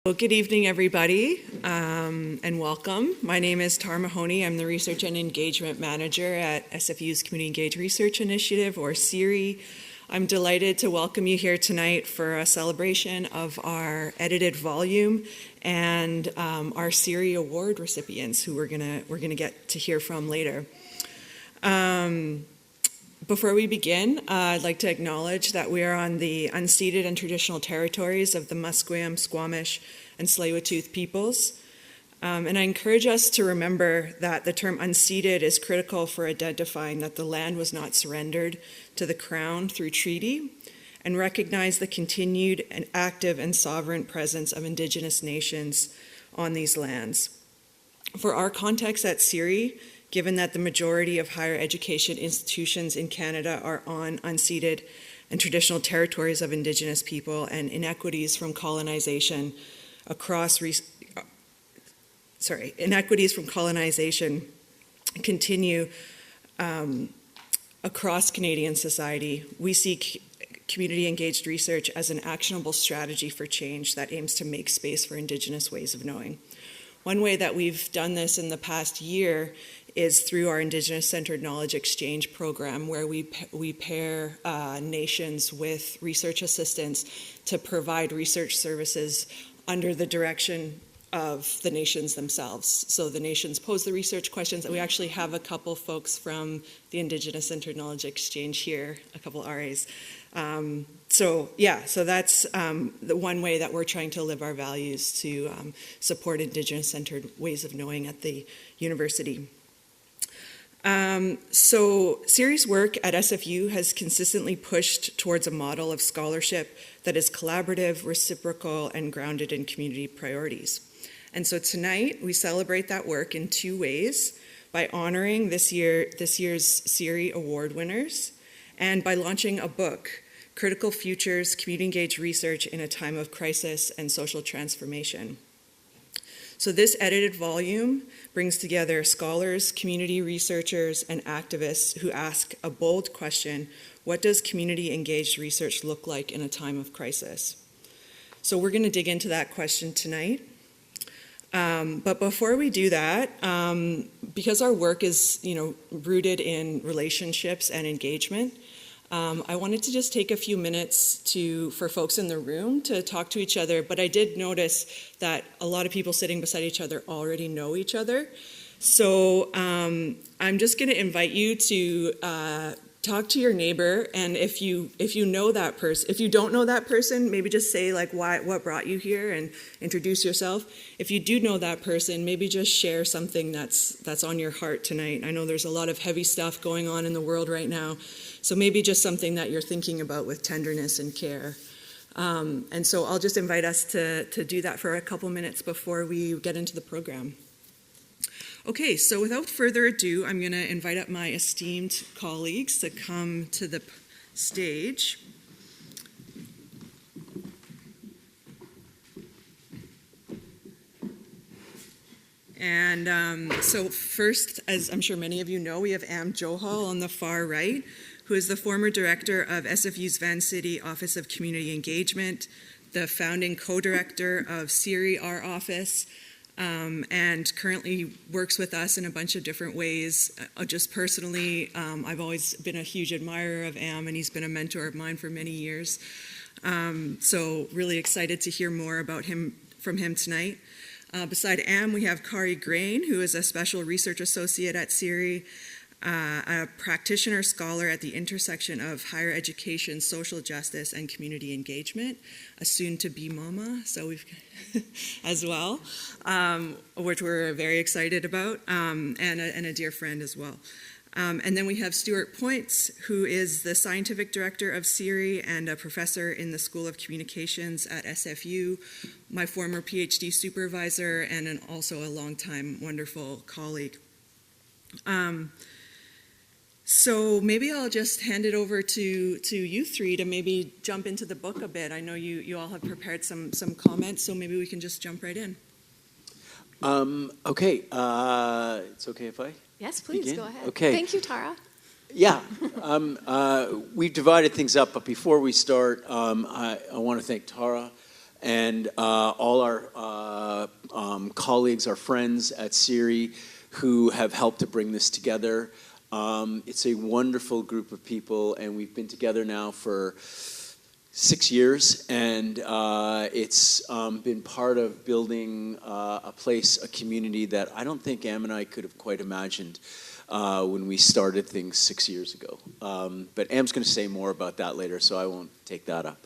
Well, good evening, everybody, and welcome. My name is Tara Mahoney. I'm the Research and Engagement Manager at SFU's Community-Engaged Research Initiative, or CERi. I'm delighted to welcome you here tonight for a celebration of our edited volume and our CERi Award recipients, who we're gonna get to hear from later. Before we begin, I'd like to acknowledge that we are on the unceded and traditional territories of the Musqueam, Squamish, and Tsleil-Waututh peoples. And I encourage us to remember that the term unceded is critical for identifying that the land was not surrendered to the Crown through treaty, and recognize the continued and active and sovereign presence of Indigenous nations on these lands. For our context at CERi, given that the majority of higher education institutions in Canada are on unceded and traditional territories of Indigenous people, and inequities from colonization continue across Canadian society, we see community-engaged research as an actionable strategy for change that aims to make space for Indigenous ways of knowing. One way that we've done this in the past year is through our Indigenous-centered knowledge exchange program, where we pair nations with research assistants to provide research services under the direction of the nations themselves. So the nations pose the research questions, and we actually have a couple folks from the Indigenous-centered knowledge exchange here, a couple RAs. So that's the one way that we're trying to live our values to support Indigenous-centered ways of knowing at the university. So CERi's work at SFU has consistently pushed towards a model of scholarship that is collaborative, reciprocal, and grounded in community priorities. And so tonight we celebrate that work in two ways: by honoring this year's CERi Award winners, and by launching a book, Critical Futures, Community-Engaged Research in a Time of Crisis and Social Transformation. So this edited volume brings together scholars, community researchers, and activists who ask a bold question: what does community-engaged research look like in a time of crisis? So we're going to dig into that question tonight. But before we do that, because our work is, rooted in relationships and engagement, I wanted to just take a few minutes for folks in the room to talk to each other, but I did notice that a lot of people sitting beside each other already know each other. So I'm just going to invite you to talk to your neighbor, and if you know that person, if you don't know that person, maybe just say what brought you here and introduce yourself. If you do know that person, maybe just share something that's on your heart tonight. I know there's a lot of heavy stuff going on in the world right now, so maybe just something that you're thinking about with tenderness and care. And so I'll just invite us to do that for a couple minutes before we get into the program. Okay, so without further ado, I'm going to invite up my esteemed colleagues to come to the stage. And so first, as I'm sure many of you know, we have Am Johal on the far right, who is the former director of SFU's Vancity Office of Community Engagement, the founding co-director of CERi, our office, and currently works with us in a bunch of different ways. Just personally, I've always been a huge admirer of Am, and he's been a mentor of mine for many years. So really excited to hear more about from him tonight. Beside Am, we have Kari Grain, who is a special research associate at CERi, a practitioner scholar at the intersection of higher education, social justice, and community engagement, a soon-to-be mama, so we've as well, which we're very excited about, and a dear friend as well. And then we have Stuart Points, who is the scientific director of CERi and a professor in the School of Communications at SFU, my former PhD supervisor, and also a longtime wonderful colleague. So maybe I'll just hand it over to you three to maybe jump into the book a bit. I know you all have prepared some comments, so maybe we can just jump right in. Okay, it's okay if I Yes, please, begin? Go ahead. Okay. Thank you, Tara. Yeah, we've divided things up, but before we start, I want to thank Tara and all our colleagues, our friends at CERi who have helped to bring this together. It's a wonderful group of people, and we've been together now for 6 years, and it's been part of building a place, a community that I don't think Am and I could have quite imagined when we started things 6 years ago. But Am's going to say more about that later, so I won't take that up.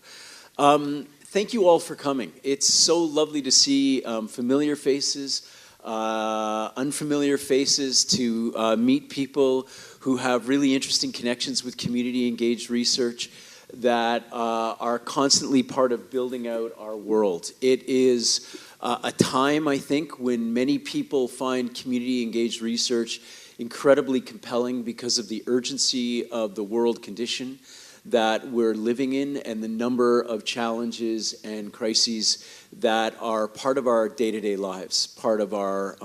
Thank you all for coming. It's so lovely to see familiar faces, unfamiliar faces, to meet people who have really interesting connections with community-engaged research that are constantly part of building out our world. It is a time, I think, when many people find community-engaged research incredibly compelling because of the urgency of the world condition that we're living in and the number of challenges and crises that are part of our day-to-day lives, part of our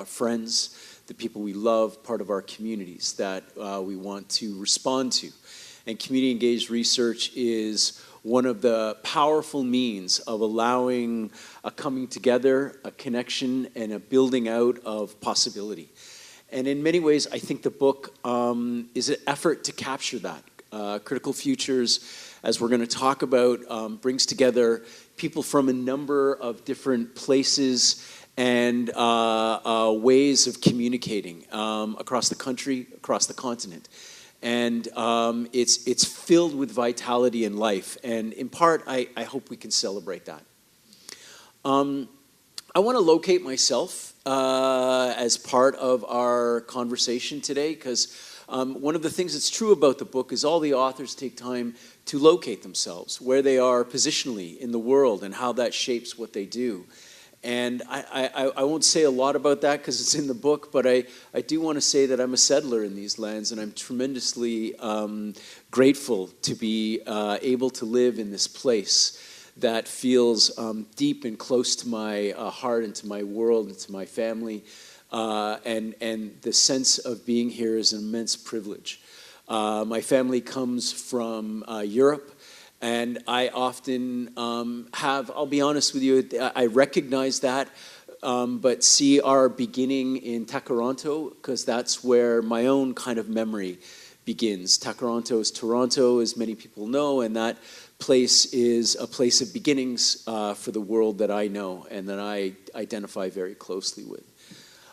friends, the people we love, part of our communities that we want to respond to. And community-engaged research is one of the powerful means of allowing a coming together, a connection, and a building out of possibility. And in many ways, I think the book is an effort to capture that. Critical Futures, as we're going to talk about, brings together people from a number of different places and ways of communicating across the country, across the continent. And it's filled with vitality and life. And in part, I hope we can celebrate that. I want to locate myself as part of our conversation today, because one of the things that's true about the book is all the authors take time to locate themselves, where they are positionally in the world and how that shapes what they do. And I won't say a lot about that because it's in the book, but I do want to say that I'm a settler in these lands, and I'm tremendously grateful to be able to live in this place that feels deep and close to my heart and to my world and to my family. And the sense of being here is an immense privilege. My family comes from Europe, and I often I'll be honest with you, I recognize that, but see our beginning in Takaranto, because that's where my own kind of memory begins. Takaranto is Toronto, as many people know, and that place is a place of beginnings for the world that I know and that I identify very closely with.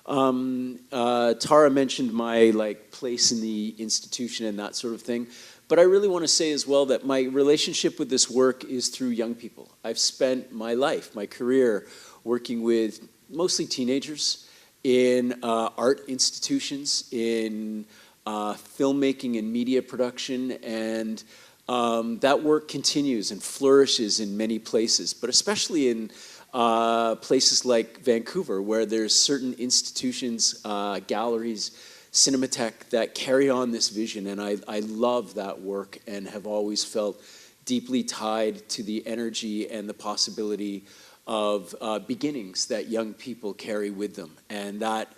Tara mentioned my place in the institution and that sort of thing, but I really want to say as well that my relationship with this work is through young people. I've spent my life, my career, working with mostly teenagers in art institutions, in filmmaking and media production, and that work continues and flourishes in many places, but especially in places like Vancouver, where there's certain institutions, galleries, Cinematheque that carry on this vision, and I love that work and have always felt deeply tied to the energy and the possibility of beginnings that young people carry with them, and that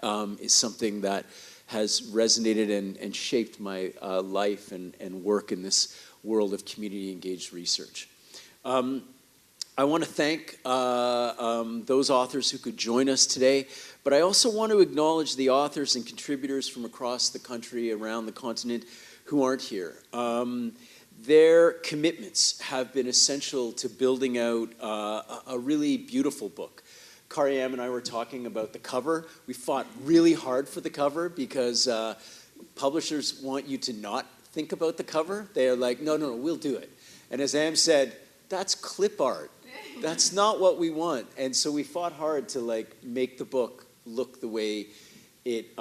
is something that has resonated and shaped my life and work in this world of community-engaged research. I want to thank those authors who could join us today, but I also want to acknowledge the authors and contributors from across the country, around the continent, who aren't here. Their commitments have been essential to building out a really beautiful book. Kariam and I were talking about the cover. We fought really hard for the cover because publishers want you to not think about the cover. They're like, no, we'll do it. And as Am said, that's clip art. That's not what we want. And so we fought hard to make the book look the way it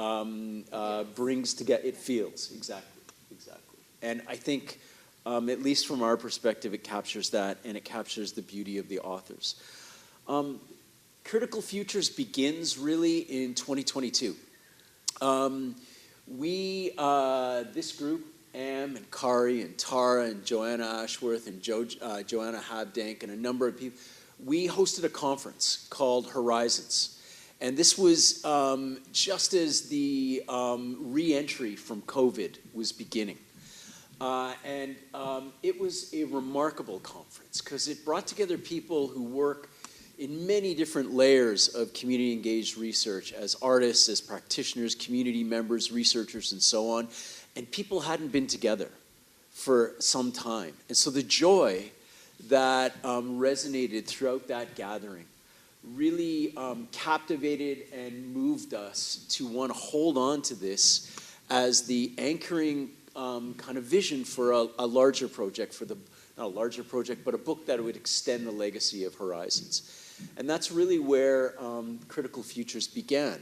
brings together, it feels. Exactly. And I think, at least from our perspective, it captures that, and it captures the beauty of the authors. Critical Futures begins really in 2022. This group, Am and Kari and Tara and Joanna Ashworth and Joanna Habdank and a number of people, we hosted a conference called Horizons. And this was just as the re-entry from COVID was beginning. It was a remarkable conference because it brought together people who work in many different layers of community-engaged research as artists, as practitioners, community members, researchers, and so on. And people hadn't been together for some time. And so the joy that resonated throughout that gathering really captivated and moved us to want to hold on to this as the anchoring kind of vision for a larger project, not a larger project, but a book that would extend the legacy of Horizons. And that's really where Critical Futures began.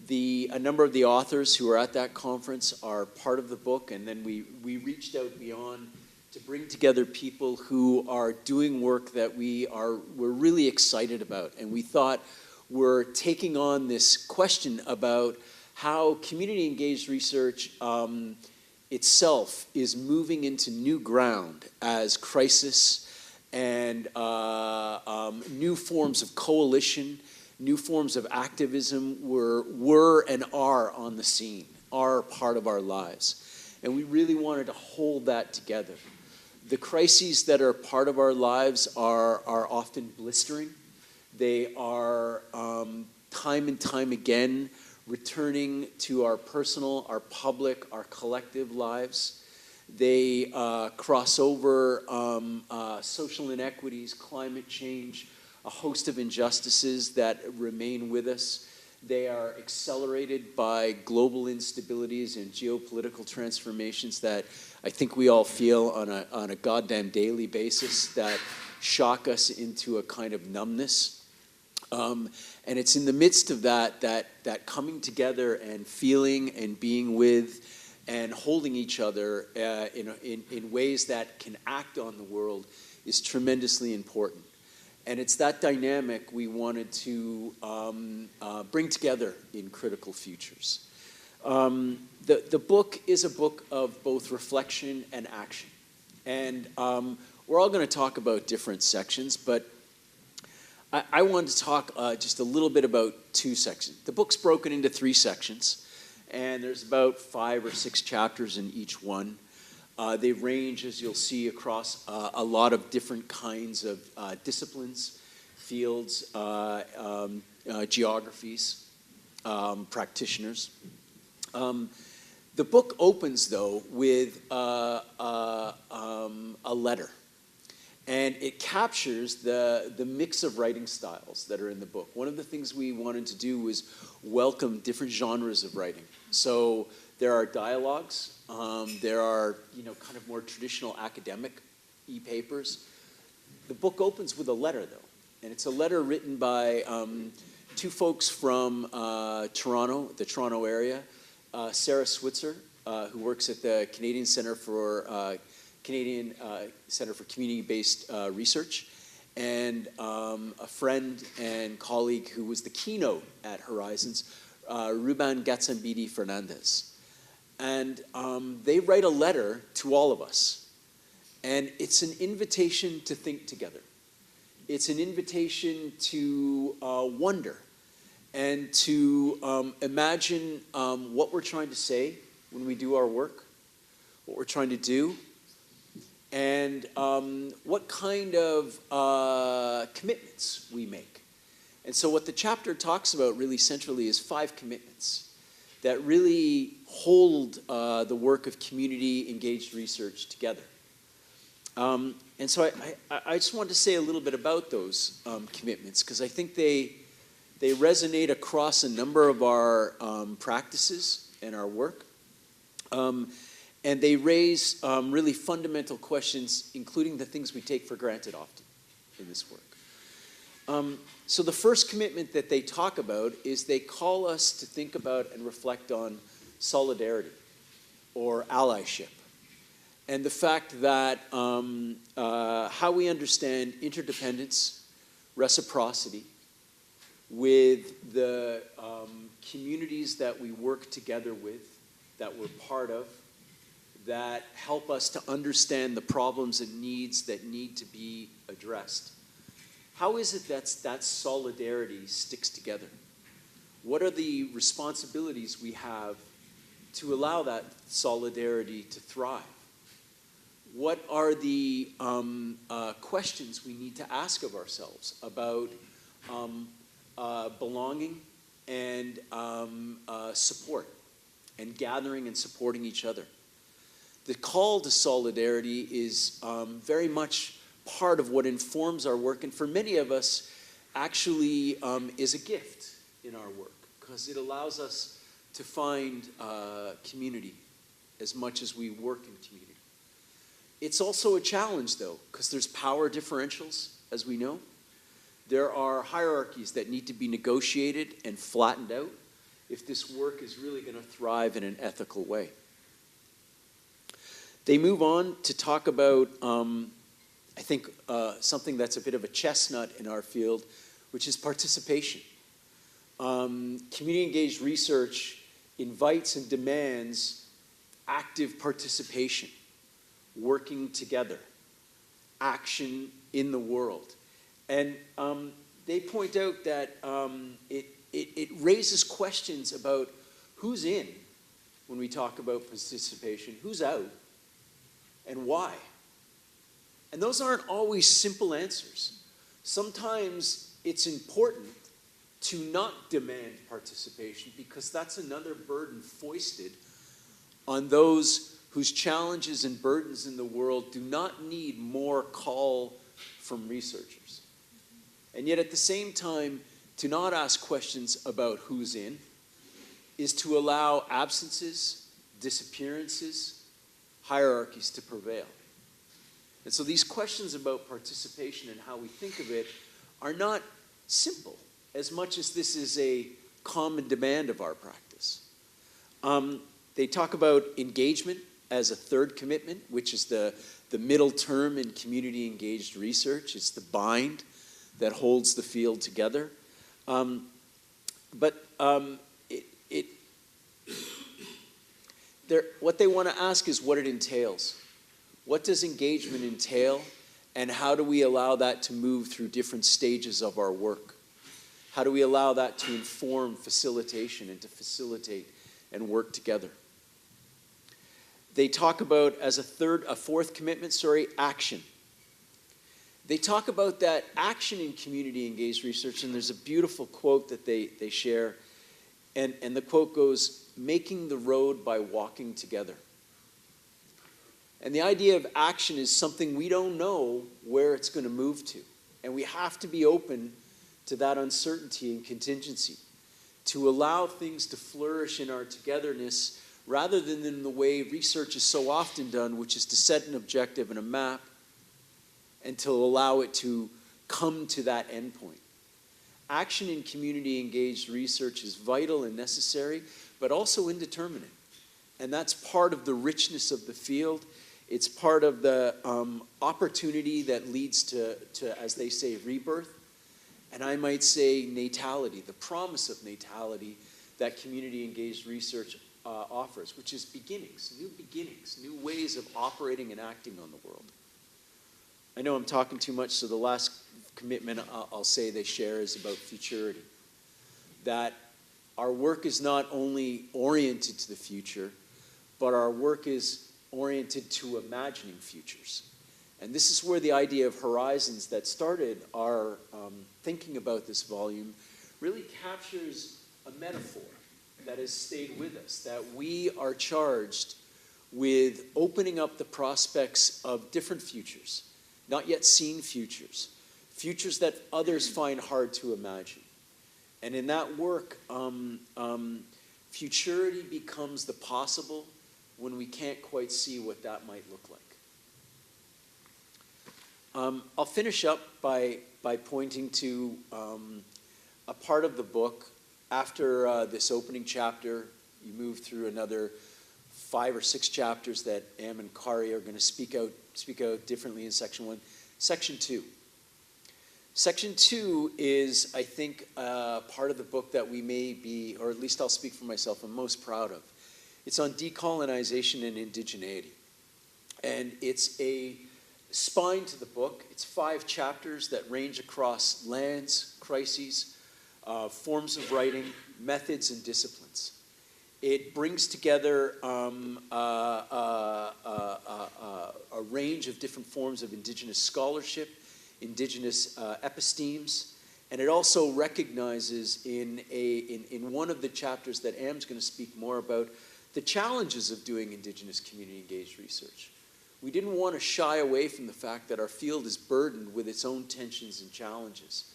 A number of the authors who were at that conference are part of the book, and then we reached out beyond to bring together people who are doing work that we're really excited about. And we thought we're taking on this question about how community-engaged research itself is moving into new ground as crisis and new forms of coalition, new forms of activism were and are on the scene, are part of our lives. And we really wanted to hold that together. The crises that are part of our lives are often blistering. They are time and time again returning to our personal, our public, our collective lives. They cross over social inequities, climate change, a host of injustices that remain with us. They are accelerated by global instabilities and geopolitical transformations that I think we all feel on a goddamn daily basis that shock us into a kind of numbness. And it's in the midst of that coming together and feeling and being with and holding each other in ways that can act on the world is tremendously important. And it's that dynamic we wanted to bring together in Critical Futures. The book is a book of both reflection and action. And we're all going to talk about different sections, but I wanted to talk just a little bit about two sections. The book's broken into 3 sections, and there's about 5 or 6 chapters in each one. They range, as you'll see, across a lot of different kinds of disciplines, fields, geographies, practitioners. The book opens, though, with a letter. And it captures the mix of writing styles that are in the book. One of the things we wanted to do was welcome different genres of writing. So there are dialogues. There are, kind of more traditional academic e-papers. The book opens with a letter, though. And it's a letter written by 2 folks from Toronto, the Toronto area. Sarah Switzer, who works at the Canadian Centre for Community-Based Research, and a friend and colleague who was the keynote at Horizons, Ruben Gatsambidi Fernandez. And they write a letter to all of us. And it's an invitation to think together. It's an invitation to wonder and to imagine what we're trying to say when we do our work, what we're trying to do, and what kind of commitments we make. And so what the chapter talks about really centrally is 5 commitments that really hold the work of community-engaged research together. And so I just wanted to say a little bit about those commitments, because I think they resonate across a number of our practices and our work. And they raise really fundamental questions, including the things we take for granted often in this work. So the first commitment that they talk about is they call us to think about and reflect on solidarity or allyship, and the fact that how we understand interdependence, reciprocity with the communities that we work together with, that we're part of, that help us to understand the problems and needs that need to be addressed. How is it that solidarity sticks together? What are the responsibilities we have to allow that solidarity to thrive? What are the questions we need to ask of ourselves about belonging and support, and gathering and supporting each other? The call to solidarity is very much part of what informs our work, and for many of us actually is a gift in our work, because it allows us to find community as much as we work in community. It's also a challenge, though, because there's power differentials, as we know. There are hierarchies that need to be negotiated and flattened out if this work is really going to thrive in an ethical way. They move on to talk about, I think, something that's a bit of a chestnut in our field, which is participation. Community-engaged research invites and demands active participation, working together, action in the world. And they point out that it raises questions about who's in when we talk about participation, who's out, and why. And those aren't always simple answers. Sometimes it's important to not demand participation, because that's another burden foisted on those whose challenges and burdens in the world do not need more call from researchers. And yet at the same time, to not ask questions about who's in is to allow absences, disappearances, hierarchies to prevail. And so these questions about participation and how we think of it are not simple, as much as this is a common demand of our practice. They talk about engagement as a third commitment, which is the middle term in community-engaged research. It's the bind that holds the field together. What they want to ask is what it entails. What does engagement entail, and how do we allow that to move through different stages of our work? How do we allow that to inform facilitation and to facilitate and work together? They talk about, as a fourth commitment, action. They talk about that action in community-engaged research, and there's a beautiful quote that they share, and the quote goes, "Making the road by walking together." And the idea of action is something we don't know where it's going to move to, and we have to be open to that uncertainty and contingency, to allow things to flourish in our togetherness rather than in the way research is so often done, which is to set an objective and a map and to allow it to come to that endpoint. Action in community-engaged research is vital and necessary, but also indeterminate. And that's part of the richness of the field. It's part of the opportunity that leads to, as they say, rebirth. And I might say natality, the promise of natality that community-engaged research offers, which is beginnings, new ways of operating and acting on the world. I know I'm talking too much, so the last commitment I'll say they share is about futurity. That our work is not only oriented to the future, but our work is oriented to imagining futures. And this is where the idea of horizons that started our thinking about this volume really captures a metaphor that has stayed with us, that we are charged with opening up the prospects of different futures, not yet seen futures, futures that others find hard to imagine. And in that work, futurity becomes the possible when we can't quite see what that might look like. I'll finish up by pointing to a part of the book. After this opening chapter, you move through another 5 or 6 chapters that Am and Kari are going to speak out differently in section 1. Section 2. Section 2 is, I think, part of the book that we may be, or at least I'll speak for myself, I'm most proud of. It's on decolonization and indigeneity. And it's a spine to the book. It's 5 chapters that range across lands, crises, forms of writing, methods, and disciplines. It brings together a range of different forms of Indigenous scholarship, Indigenous epistemes, and it also recognizes in one of the chapters that Am's going to speak more about the challenges of doing Indigenous community-engaged research. We didn't want to shy away from the fact that our field is burdened with its own tensions and challenges.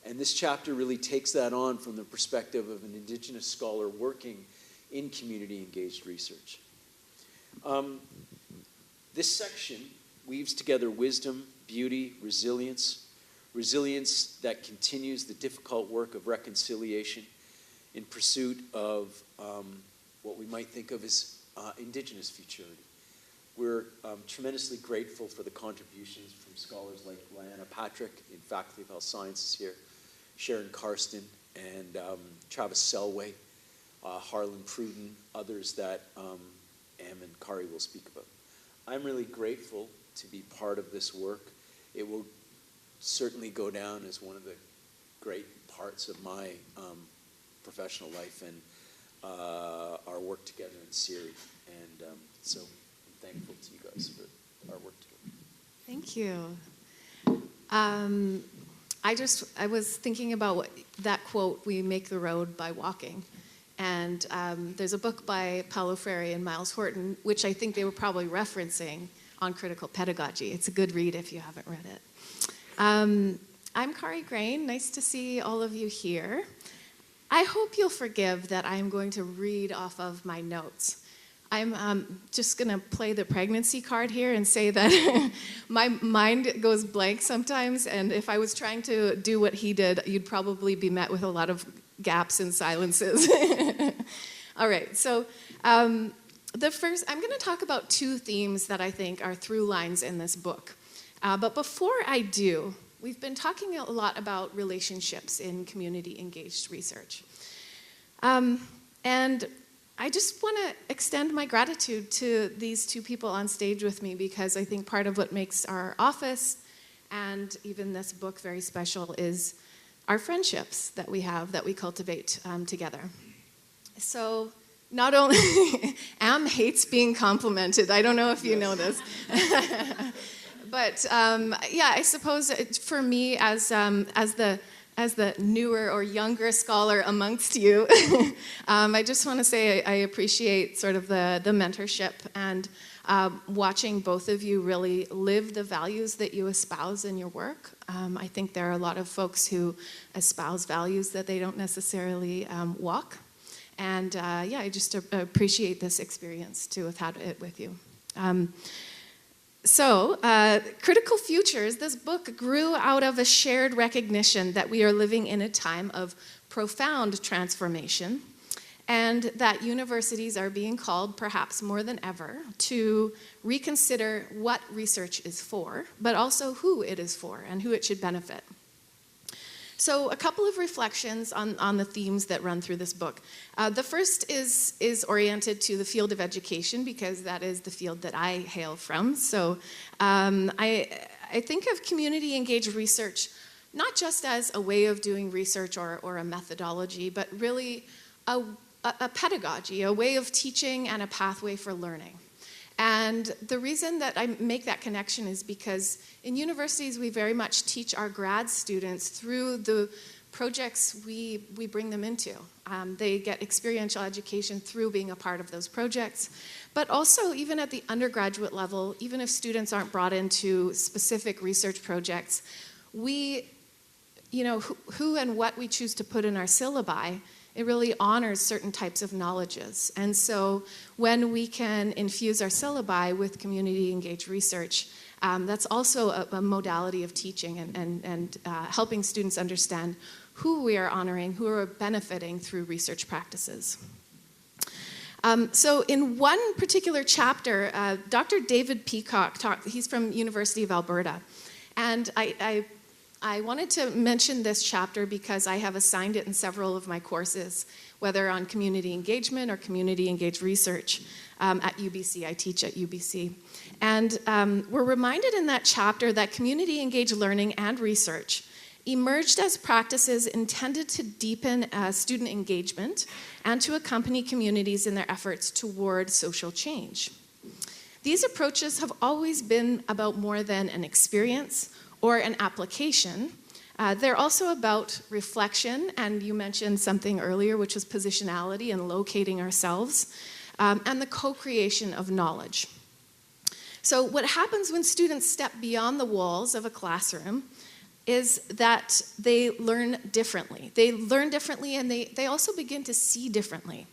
And this chapter really takes that on from the perspective of an Indigenous scholar working in community-engaged research. This section weaves together wisdom, beauty, resilience that continues the difficult work of reconciliation in pursuit of what we might think of as Indigenous futurity. We're tremendously grateful for the contributions from scholars like Lyanna Patrick in Faculty of Health Sciences here, Sharon Karsten, and Travis Selway, Harlan Pruden, others that Am and Kari will speak about. I'm really grateful to be part of this work. It will certainly go down as one of the great parts of my professional life and our work together in CERi. And so I'm thankful to you guys for our work together. Thank you. I was thinking about that quote, "We make the road by walking." And there's a book by Paulo Freire and Miles Horton, which I think they were probably referencing on critical pedagogy. It's a good read if you haven't read it. I'm Kari Grain. Nice to see all of you here. I hope you'll forgive that I'm going to read off of my notes. I'm just going to play the pregnancy card here and say that my mind goes blank sometimes, and if I was trying to do what he did, you'd probably be met with a lot of gaps and silences. All right, so I'm going to talk about two themes that I think are through lines in this book. But before I do, we've been talking a lot about relationships in community-engaged research. And I just want to extend my gratitude to these two people on stage with me, because I think part of what makes our office and even this book very special is our friendships that we have, that we cultivate together. So not only, Am hates being complimented. I don't know if you know this. But yeah, I suppose for me as the newer or younger scholar amongst you, I just want to say I appreciate sort of the mentorship and watching both of you really live the values that you espouse in your work. I think there are a lot of folks who espouse values that they don't necessarily walk. And yeah, I just appreciate this experience to have had it with you. So, Critical Futures, this book grew out of a shared recognition that we are living in a time of profound transformation, and that universities are being called, perhaps more than ever, to reconsider what research is for, but also who it is for and who it should benefit. So a couple of reflections on the themes that run through this book. The first is oriented to the field of education, because that is the field that I hail from. So I think of community-engaged research not just as a way of doing research or a methodology, but really a pedagogy, a way of teaching and a pathway for learning. And the reason that I make that connection is because in universities we very much teach our grad students through the projects we bring them into. They get experiential education through being a part of those projects. But also, even at the undergraduate level, even if students aren't brought into specific research projects, we, who and what we choose to put in our syllabi, it really honors certain types of knowledges. And so when we can infuse our syllabi with community-engaged research, that's also a modality of teaching and helping students understand who we are honoring, who are benefiting through research practices. So in one particular chapter, Dr. David Peacock he's from University of Alberta. And I wanted to mention this chapter because I have assigned it in several of my courses, whether on community engagement or community-engaged research at UBC. I teach at UBC. And we're reminded in that chapter that community-engaged learning and research emerged as practices intended to deepen student engagement and to accompany communities in their efforts toward social change. These approaches have always been about more than an experience or an application. They're also about reflection, and you mentioned something earlier, which was positionality and locating ourselves, and the co-creation of knowledge. So what happens when students step beyond the walls of a classroom is that they learn differently. They learn differently, and they also begin to see differently.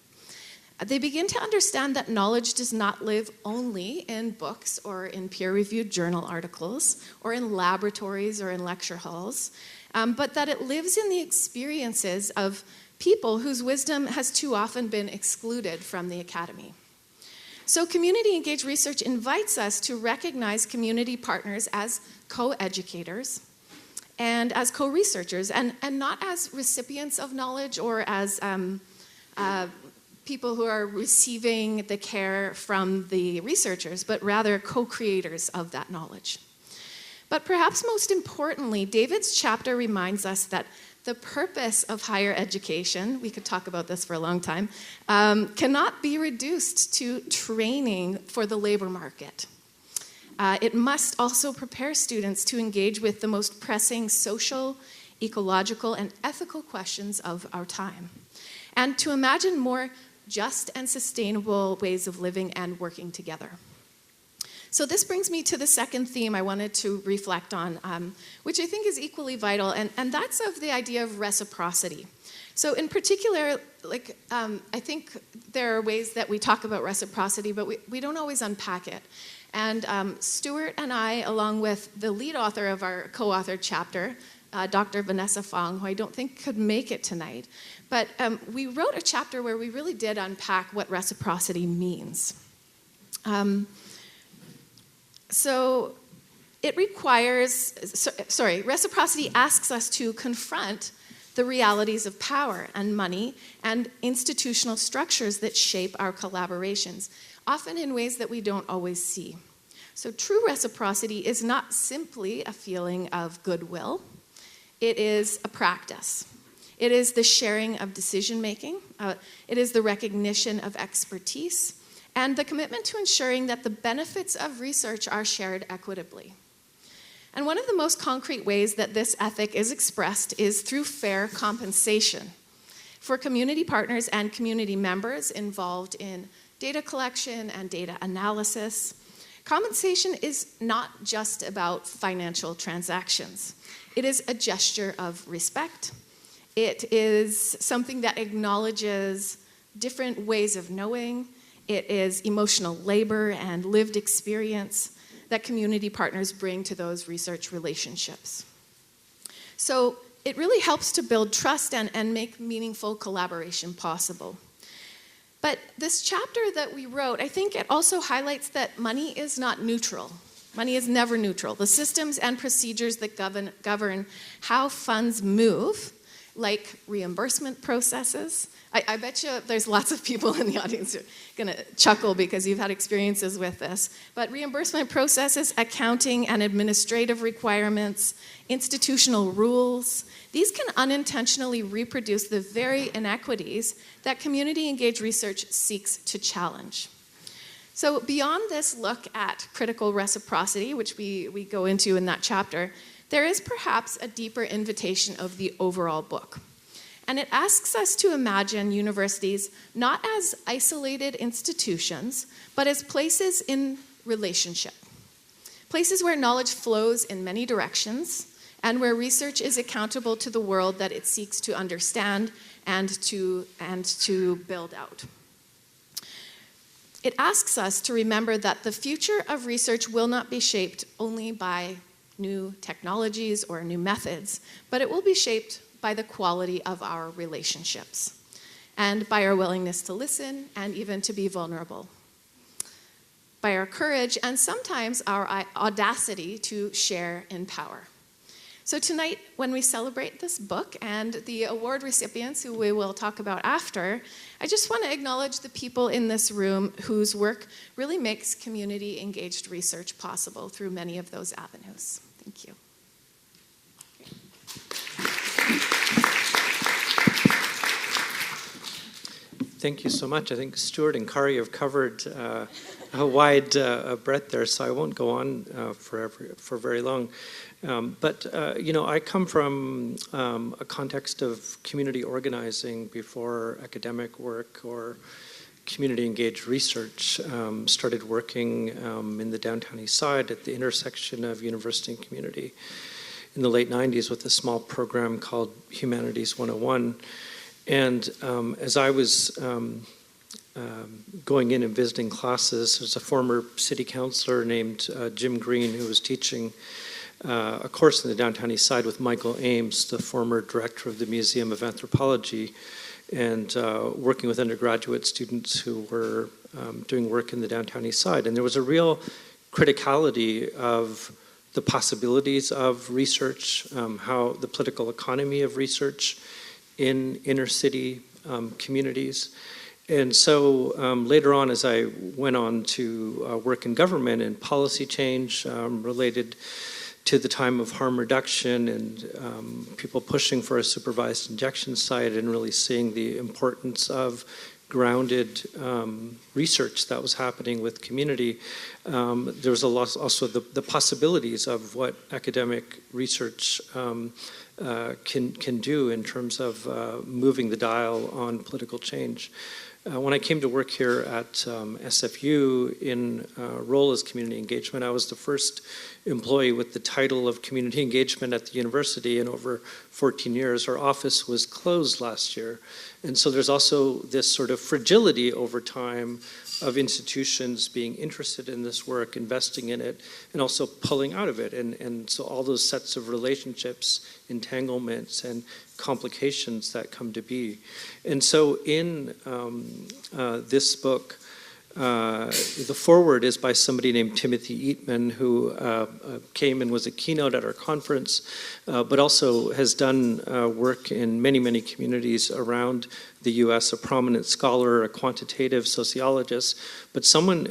They begin to understand that knowledge does not live only in books or in peer-reviewed journal articles or in laboratories or in lecture halls, but that it lives in the experiences of people whose wisdom has too often been excluded from the academy. So community-engaged research invites us to recognize community partners as co-educators and as co-researchers, and not as recipients of knowledge or as people who are receiving the care from the researchers, but rather co-creators of that knowledge. But perhaps most importantly, David's chapter reminds us that the purpose of higher education, we could talk about this for a long time, cannot be reduced to training for the labor market. It must also prepare students to engage with the most pressing social, ecological, and ethical questions of our time, and to imagine more just and sustainable ways of living and working together. So this brings me to the second theme I wanted to reflect on, which I think is equally vital, and that's of the idea of reciprocity. So in particular, I think there are ways that we talk about reciprocity, but we don't always unpack it. And Stuart and I, along with the lead author of our co-authored chapter, Dr. Vanessa Fang, who I don't think could make it tonight, but we wrote a chapter where we really did unpack what reciprocity means. So it requires, reciprocity asks us to confront the realities of power and money and institutional structures that shape our collaborations, often in ways that we don't always see. So true reciprocity is not simply a feeling of goodwill. It is a practice. It is the sharing of decision-making. It is the recognition of expertise, and the commitment to ensuring that the benefits of research are shared equitably. And one of the most concrete ways that this ethic is expressed is through fair compensation for community partners and community members involved in data collection and data analysis. Compensation is not just about financial transactions. It is a gesture of respect. It is something that acknowledges different ways of knowing. It is emotional labor and lived experience that community partners bring to those research relationships. So it really helps to build trust and make meaningful collaboration possible. But this chapter that we wrote, I think it also highlights that money is not neutral. Money is never neutral. The systems and procedures that govern how funds move, like reimbursement processes. I bet you there's lots of people in the audience who are going to chuckle because you've had experiences with this. But reimbursement processes, accounting and administrative requirements, institutional rules, these can unintentionally reproduce the very inequities that community-engaged research seeks to challenge. So beyond this look at critical reciprocity, which we go into in that chapter, there is perhaps a deeper invitation of the overall book. And it asks us to imagine universities not as isolated institutions, but as places in relationship. Places where knowledge flows in many directions, and where research is accountable to the world that it seeks to understand and to build out. It asks us to remember that the future of research will not be shaped only by new technologies or new methods, but it will be shaped by the quality of our relationships and by our willingness to listen and even to be vulnerable, by our courage and sometimes our audacity to share in power. So tonight, when we celebrate this book and the award recipients, who we will talk about after, I just want to acknowledge the people in this room whose work really makes community-engaged research possible through many of those avenues. Thank you. Thank you so much. I think Stuart and Kari have covered a wide breadth there, so I won't go on for very long. But I come from a context of community organizing before academic work or community-engaged research. Started working in the downtown east side at the intersection of university and community in the late 90s with a small program called Humanities 101. And as I was going in and visiting classes, there's a former city councilor named Jim Green who was teaching a course in the downtown east side with Michael Ames, the former director of the Museum of Anthropology, and working with undergraduate students who were doing work in the downtown east side. And there was a real criticality of the possibilities of research, how the political economy of research in inner city communities. And so later on, as I went on to work in government and policy change related to the time of harm reduction and people pushing for a supervised injection site and really seeing the importance of grounded research that was happening with community, there was a lot also the possibilities of what academic research can do in terms of moving the dial on political change. When I came to work here at SFU in role as community engagement, I was the first employee with the title of community engagement at the university in over 14 years. Our office was closed last year. And so there's also this sort of fragility over time of institutions being interested in this work, investing in it, and also pulling out of it. And so all those sets of relationships, entanglements, and complications that come to be. And so in this book, the foreword is by somebody named Timothy Eatman, who came and was a keynote at our conference, but also has done work in many, many communities around the U.S., a prominent scholar, a quantitative sociologist, but someone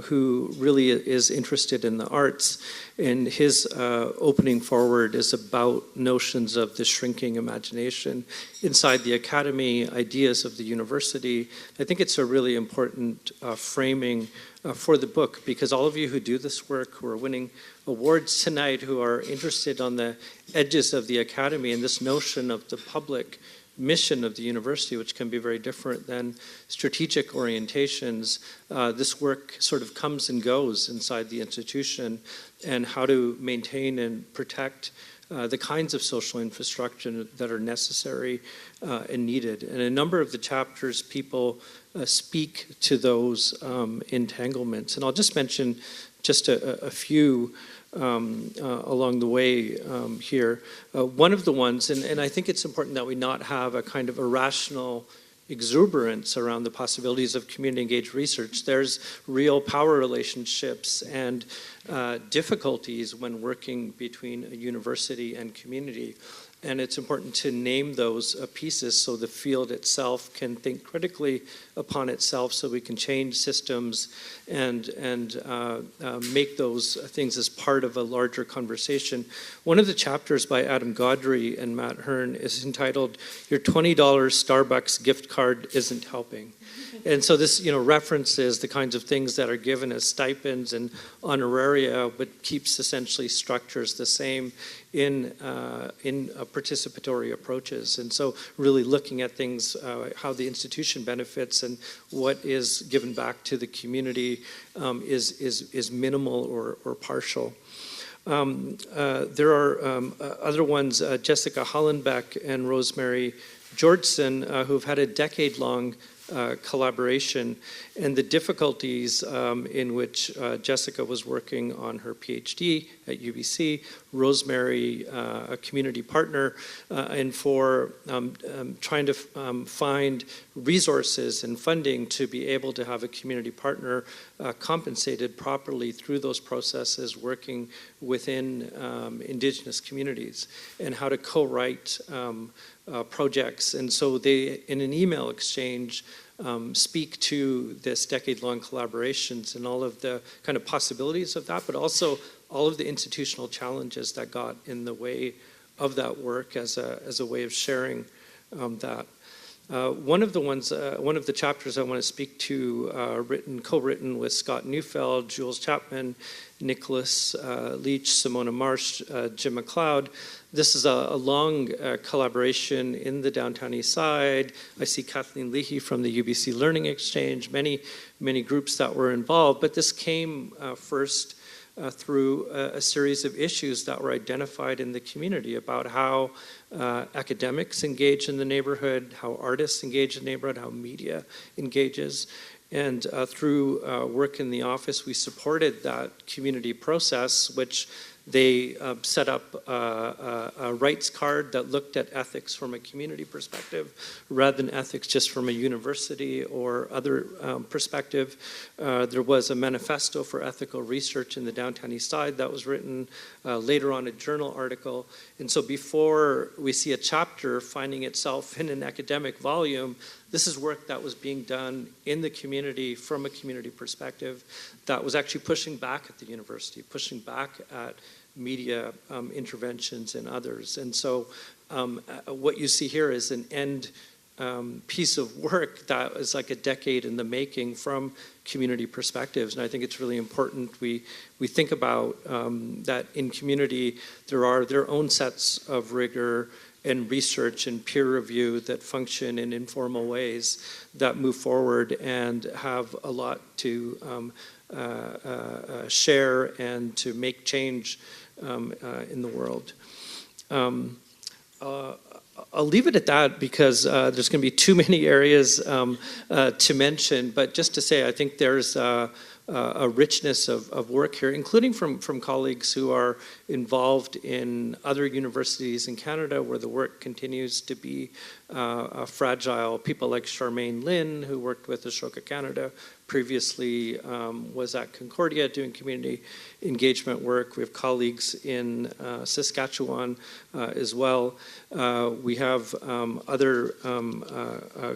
who really is interested in the arts. And his opening forward is about notions of the shrinking imagination inside the academy, ideas of the university. I think it's a really important framing for the book, because all of you who do this work, who are winning awards tonight, who are interested on the edges of the academy and this notion of the public mission of the university, which can be very different than strategic orientations, this work sort of comes and goes inside the institution, and how to maintain and protect the kinds of social infrastructure that are necessary and needed. And a number of the chapters, people speak to those entanglements. And I'll just mention just a few along the way here. One of the ones, and I think it's important that we not have a kind of irrational exuberance around the possibilities of community-engaged research. There's real power relationships and difficulties when working between a university and community. And it's important to name those pieces so the field itself can think critically upon itself, so we can change systems and make those things as part of a larger conversation. One of the chapters by Adam Gaudry and Matt Hearn is entitled, "Your $20 Starbucks gift card isn't helping." And so this, references the kinds of things that are given as stipends and honoraria, but keeps essentially structures the same in participatory approaches. And so really looking at things, how the institution benefits and what is given back to the community is minimal or partial. There are other ones, Jessica Hollenbeck and Rosemary Georgeson, who've had a decade-long collaboration, and the difficulties in which Jessica was working on her PhD at UBC, Rosemary, a community partner, and for trying to find resources and funding to be able to have a community partner compensated properly through those processes, working within Indigenous communities, and how to co-write projects. And so they, in an email exchange, speak to this decade-long collaborations and all of the kind of possibilities of that, but also all of the institutional challenges that got in the way of that work as a way of sharing that. One of the chapters I want to speak to, co-written with Scott Neufeld, Jules Chapman, Nicholas Leach, Simona Marsh, Jim McLeod. This is a long collaboration in the Downtown East Side. I see Kathleen Leahy from the UBC Learning Exchange, many groups that were involved, but this came first through a series of issues that were identified in the community about how academics engage in the neighborhood, how artists engage in the neighborhood, how media engages. And through work in the office, we supported that community process, which they set up a rights card that looked at ethics from a community perspective rather than ethics just from a university or other perspective. There was a manifesto for ethical research in the Downtown East Side that was written, later on a journal article. And so before we see a chapter finding itself in an academic volume, this is work that was being done in the community from a community perspective that was actually pushing back at the university, pushing back at media interventions and others. And so what you see here is an end piece of work that is like a decade in the making from community perspectives. And I think it's really important we think about that in community there are their own sets of rigor and research and peer review that function in informal ways that move forward and have a lot to share and to make change in the world. I'll leave it at that because there's going to be too many areas to mention, but just to say I think there's a richness of work here, including from colleagues who are involved in other universities in Canada where the work continues to be fragile. People like Charmaine Lynn, who worked with Ashoka Canada, previously was at Concordia doing community engagement work. We have colleagues in Saskatchewan as well. We have other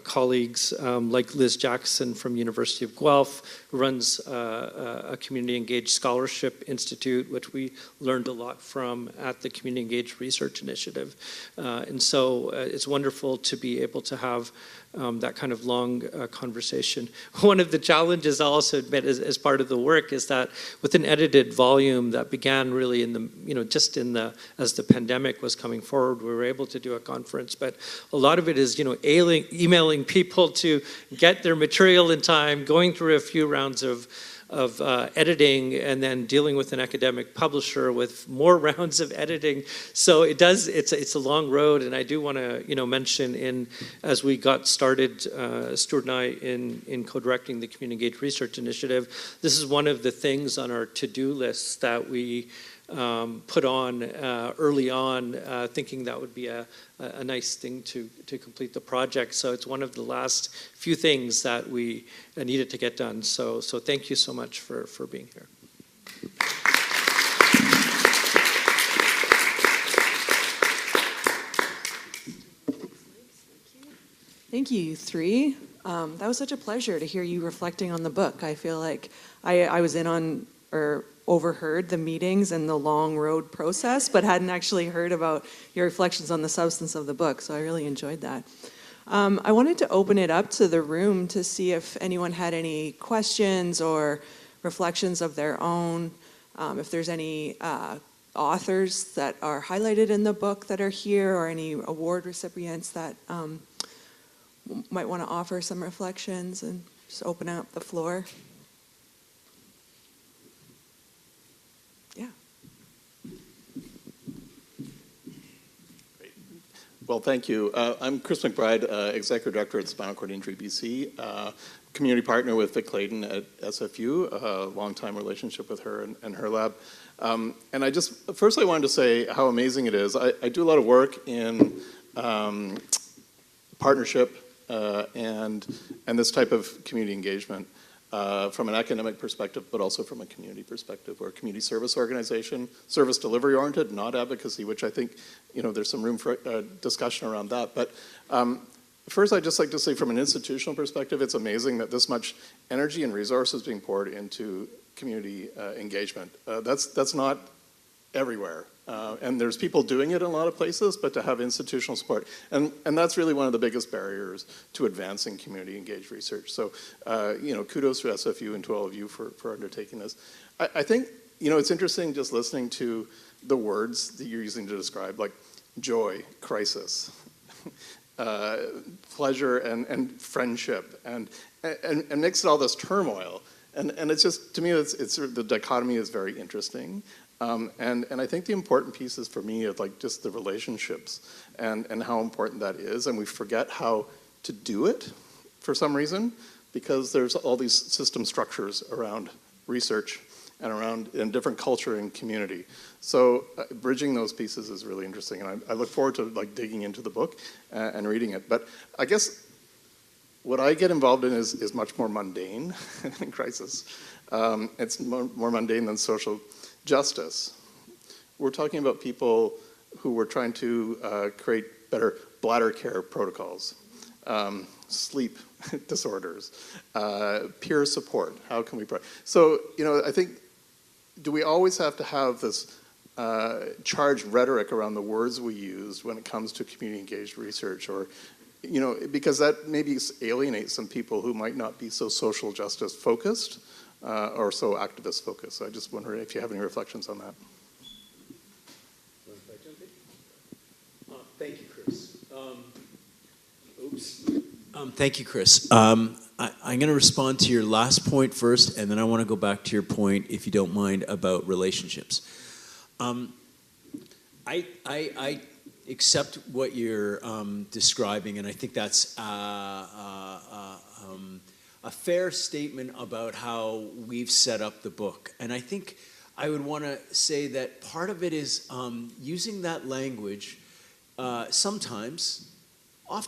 colleagues like Liz Jackson from University of Guelph, who runs a Community Engaged Scholarship Institute, which we learned a lot from at the Community Engaged Research Initiative. And so it's wonderful to be able to have that kind of long conversation. One of the challenges, I'll also admit, as part of the work is that with an edited volume that began really in the, as the pandemic was coming forward, we were able to do a conference, but a lot of it is, emailing people to get their material in time, going through a few rounds of editing, and then dealing with an academic publisher with more rounds of editing. So it's a long road, and I do want to mention as we got started, Stuart and I in co-directing the Community Engaged Research Initiative, this is one of the things on our to-do lists that we put on early on, thinking that would be a nice thing to complete the project. So it's one of the last few things that we needed to get done. So thank you so much for being here. Thank you, you three. That was such a pleasure to hear you reflecting on the book. I feel like I was in on or overheard the meetings and the long road process, but hadn't actually heard about your reflections on the substance of the book, so I really enjoyed that. I wanted to open it up to the room to see if anyone had any questions or reflections of their own, if there's any authors that are highlighted in the book that are here, or any award recipients that might want to offer some reflections, and just open up the floor. Well, thank you. I'm Chris McBride, Executive Director at Spinal Cord Injury BC, community partner with Vic Clayton at SFU, a long-time relationship with her and her lab. And I wanted to say how amazing it is. I do a lot of work in partnership and this type of community engagement from an academic perspective, but also from a community perspective. We're a community service organization, service delivery oriented, not advocacy, which I think there's some room for discussion around that. But first, I'd just like to say from an institutional perspective, it's amazing that this much energy and resources being poured into community engagement. That's not everywhere. And there's people doing it in a lot of places, but to have institutional support. And that's really one of the biggest barriers to advancing community-engaged research. So, kudos to SFU and to all of you for undertaking this. I think, it's interesting just listening to the words that you're using to describe, like joy, crisis, pleasure and friendship, and mix all this turmoil. And it's just, to me, it's the dichotomy is very interesting. And I think the important piece is for me is like just the relationships and how important that is. And we forget how to do it for some reason, because there's all these system structures around research and around in different culture and community. So bridging those pieces is really interesting. And I look forward to like digging into the book and reading it. But I guess what I get involved in is much more mundane than crisis. It's more mundane than social justice. We're talking about people who were trying to create better bladder care protocols, sleep disorders, peer support. How can we? So, I think, do we always have to have this charged rhetoric around the words we use when it comes to community-engaged research, or because that maybe alienates some people who might not be so social justice focused or so activist focused. So I just wonder if you have any reflections on that. Thank you, Chris. Thank you, Chris. I'm going to respond to your last point first, and then I want to go back to your point, if you don't mind, about relationships. I accept what you're describing, and I think that's a fair statement about how we've set up the book. And I think I would want to say that part of it is using that language oftentimes I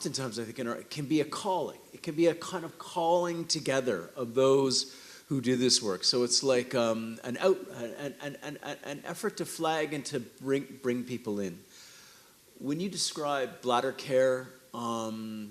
think it can be a calling. It can be a kind of calling together of those who do this work. So it's like an effort to flag and to bring people in. When you describe bladder care, other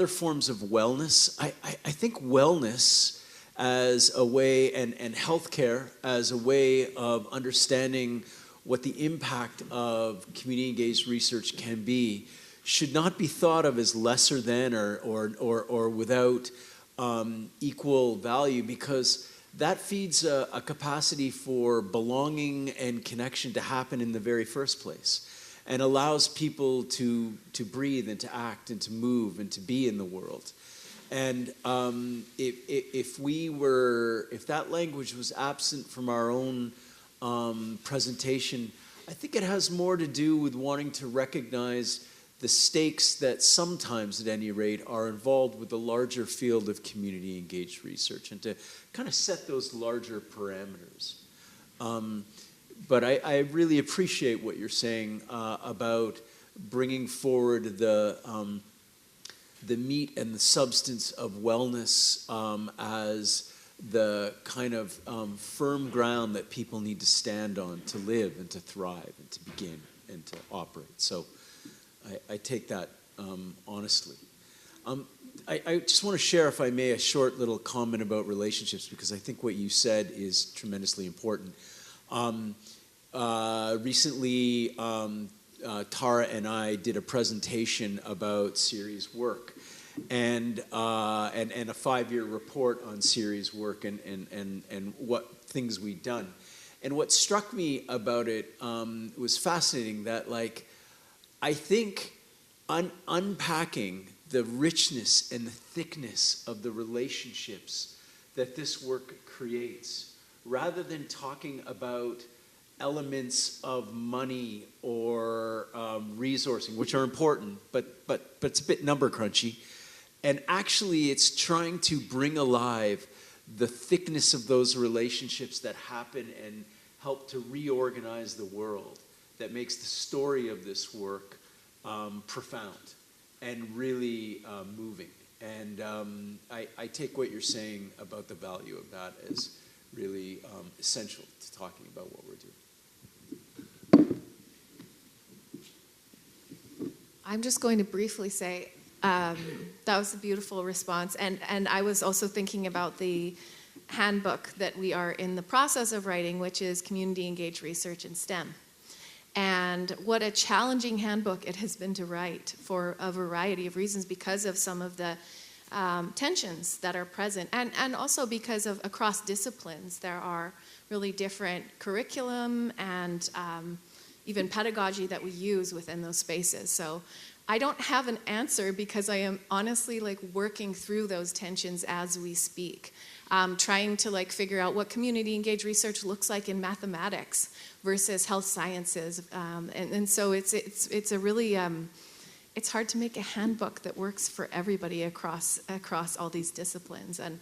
forms of wellness, I think wellness as a way, and healthcare as a way of understanding what the impact of community-engaged research can be, should not be thought of as lesser than or without equal value, because that feeds a capacity for belonging and connection to happen in the very first place, and allows people to breathe and to act and to move and to be in the world. And if that language was absent from our own presentation, I think it has more to do with wanting to recognize the stakes that sometimes, at any rate, are involved with the larger field of community-engaged research, and to kind of set those larger parameters. But I really appreciate what you're saying about bringing forward the meat and the substance of wellness as the kind of firm ground that people need to stand on to live and to thrive and to begin and to operate. So I take that honestly. I just want to share, if I may, a short little comment about relationships, because I think what you said is tremendously important. Recently, Tara and I did a presentation about CERi's work, and a 5-year report on CERi's work and what things we'd done. And what struck me about it was fascinating, that I think unpacking the richness and the thickness of the relationships that this work creates, rather than talking about elements of money or resourcing, which are important, but it's a bit number crunchy. And actually, it's trying to bring alive the thickness of those relationships that happen and help to reorganize the world, that makes the story of this work profound and really moving. And I take what you're saying about the value of that as really essential to talking about what we're doing. I'm just going to briefly say that was a beautiful response. And I was also thinking about the handbook that we are in the process of writing, which is Community-Engaged Research in STEM. And what a challenging handbook it has been to write for a variety of reasons, because of some of the tensions that are present, and also because of across disciplines there are really different curriculum and even pedagogy that we use within those spaces. So I don't have an answer, because I am honestly like working through those tensions as we speak. Trying to like figure out what community engaged research looks like in mathematics versus health sciences, and so it's a really it's hard to make a handbook that works for everybody across all these disciplines. And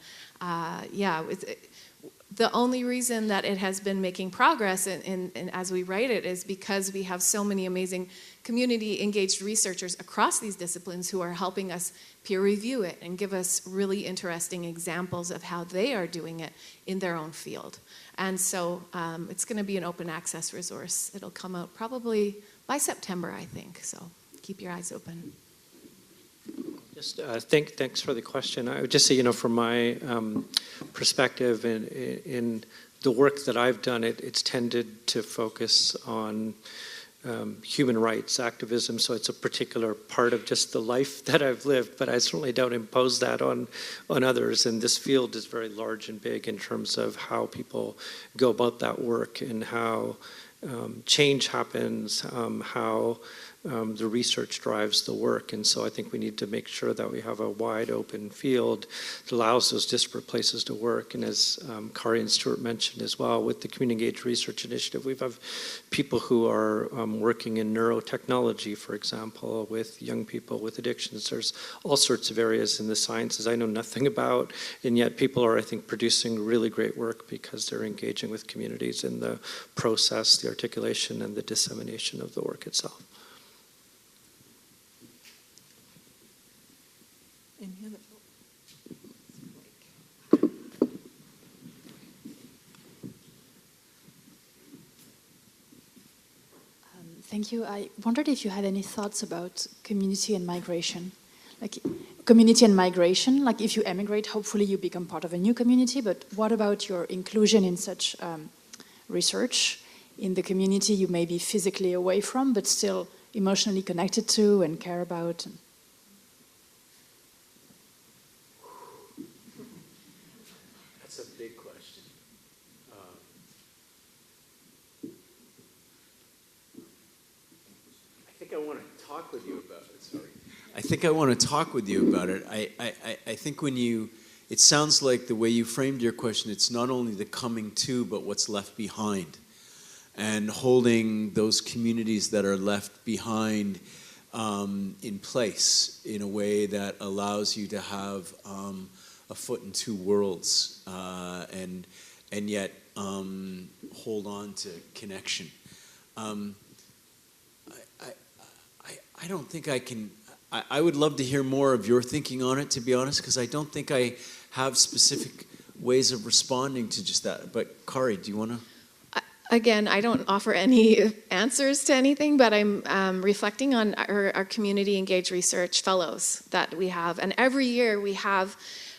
the only reason that it has been making progress in as we write it is because we have so many amazing community-engaged researchers across these disciplines who are helping us peer review it and give us really interesting examples of how they are doing it in their own field. And so it's going to be an open access resource. It'll come out probably by September, I think. So keep your eyes open. Just thanks for the question. I would just say, from my perspective in the work that I've done, it's tended to focus on human rights activism, so it's a particular part of just the life that I've lived, but I certainly don't impose that on others. And this field is very large and big in terms of how people go about that work and how change happens, how the research drives the work. And so I think we need to make sure that we have a wide open field that allows those disparate places to work. And as Kari and Stuart mentioned as well, with the Community Engaged Research Initiative, we have people who are working in neurotechnology, for example, with young people with addictions. There's all sorts of areas in the sciences I know nothing about, and yet people are, I think, producing really great work because they're engaging with communities in the process, the articulation, and the dissemination of the work itself. Thank you. I wondered if you had any thoughts about community and migration. Like community and migration, like if you emigrate, hopefully you become part of a new community, but what about your inclusion in such research in the community you may be physically away from, but still emotionally connected to and care about? That's a big question. I think I want to talk with you about it. Sorry. I think I want to talk with you about it. I think it sounds like the way you framed your question, it's not only the coming to, but what's left behind. And holding those communities that are left behind in place in a way that allows you to have a foot in two worlds and yet hold on to connection. I don't think I can. I would love to hear more of your thinking on it, to be honest, because I don't think I have specific ways of responding to just that. But Kari, do you want to? Again, I don't offer any answers to anything, but I'm reflecting on our community engaged research fellows that we have. And every year we have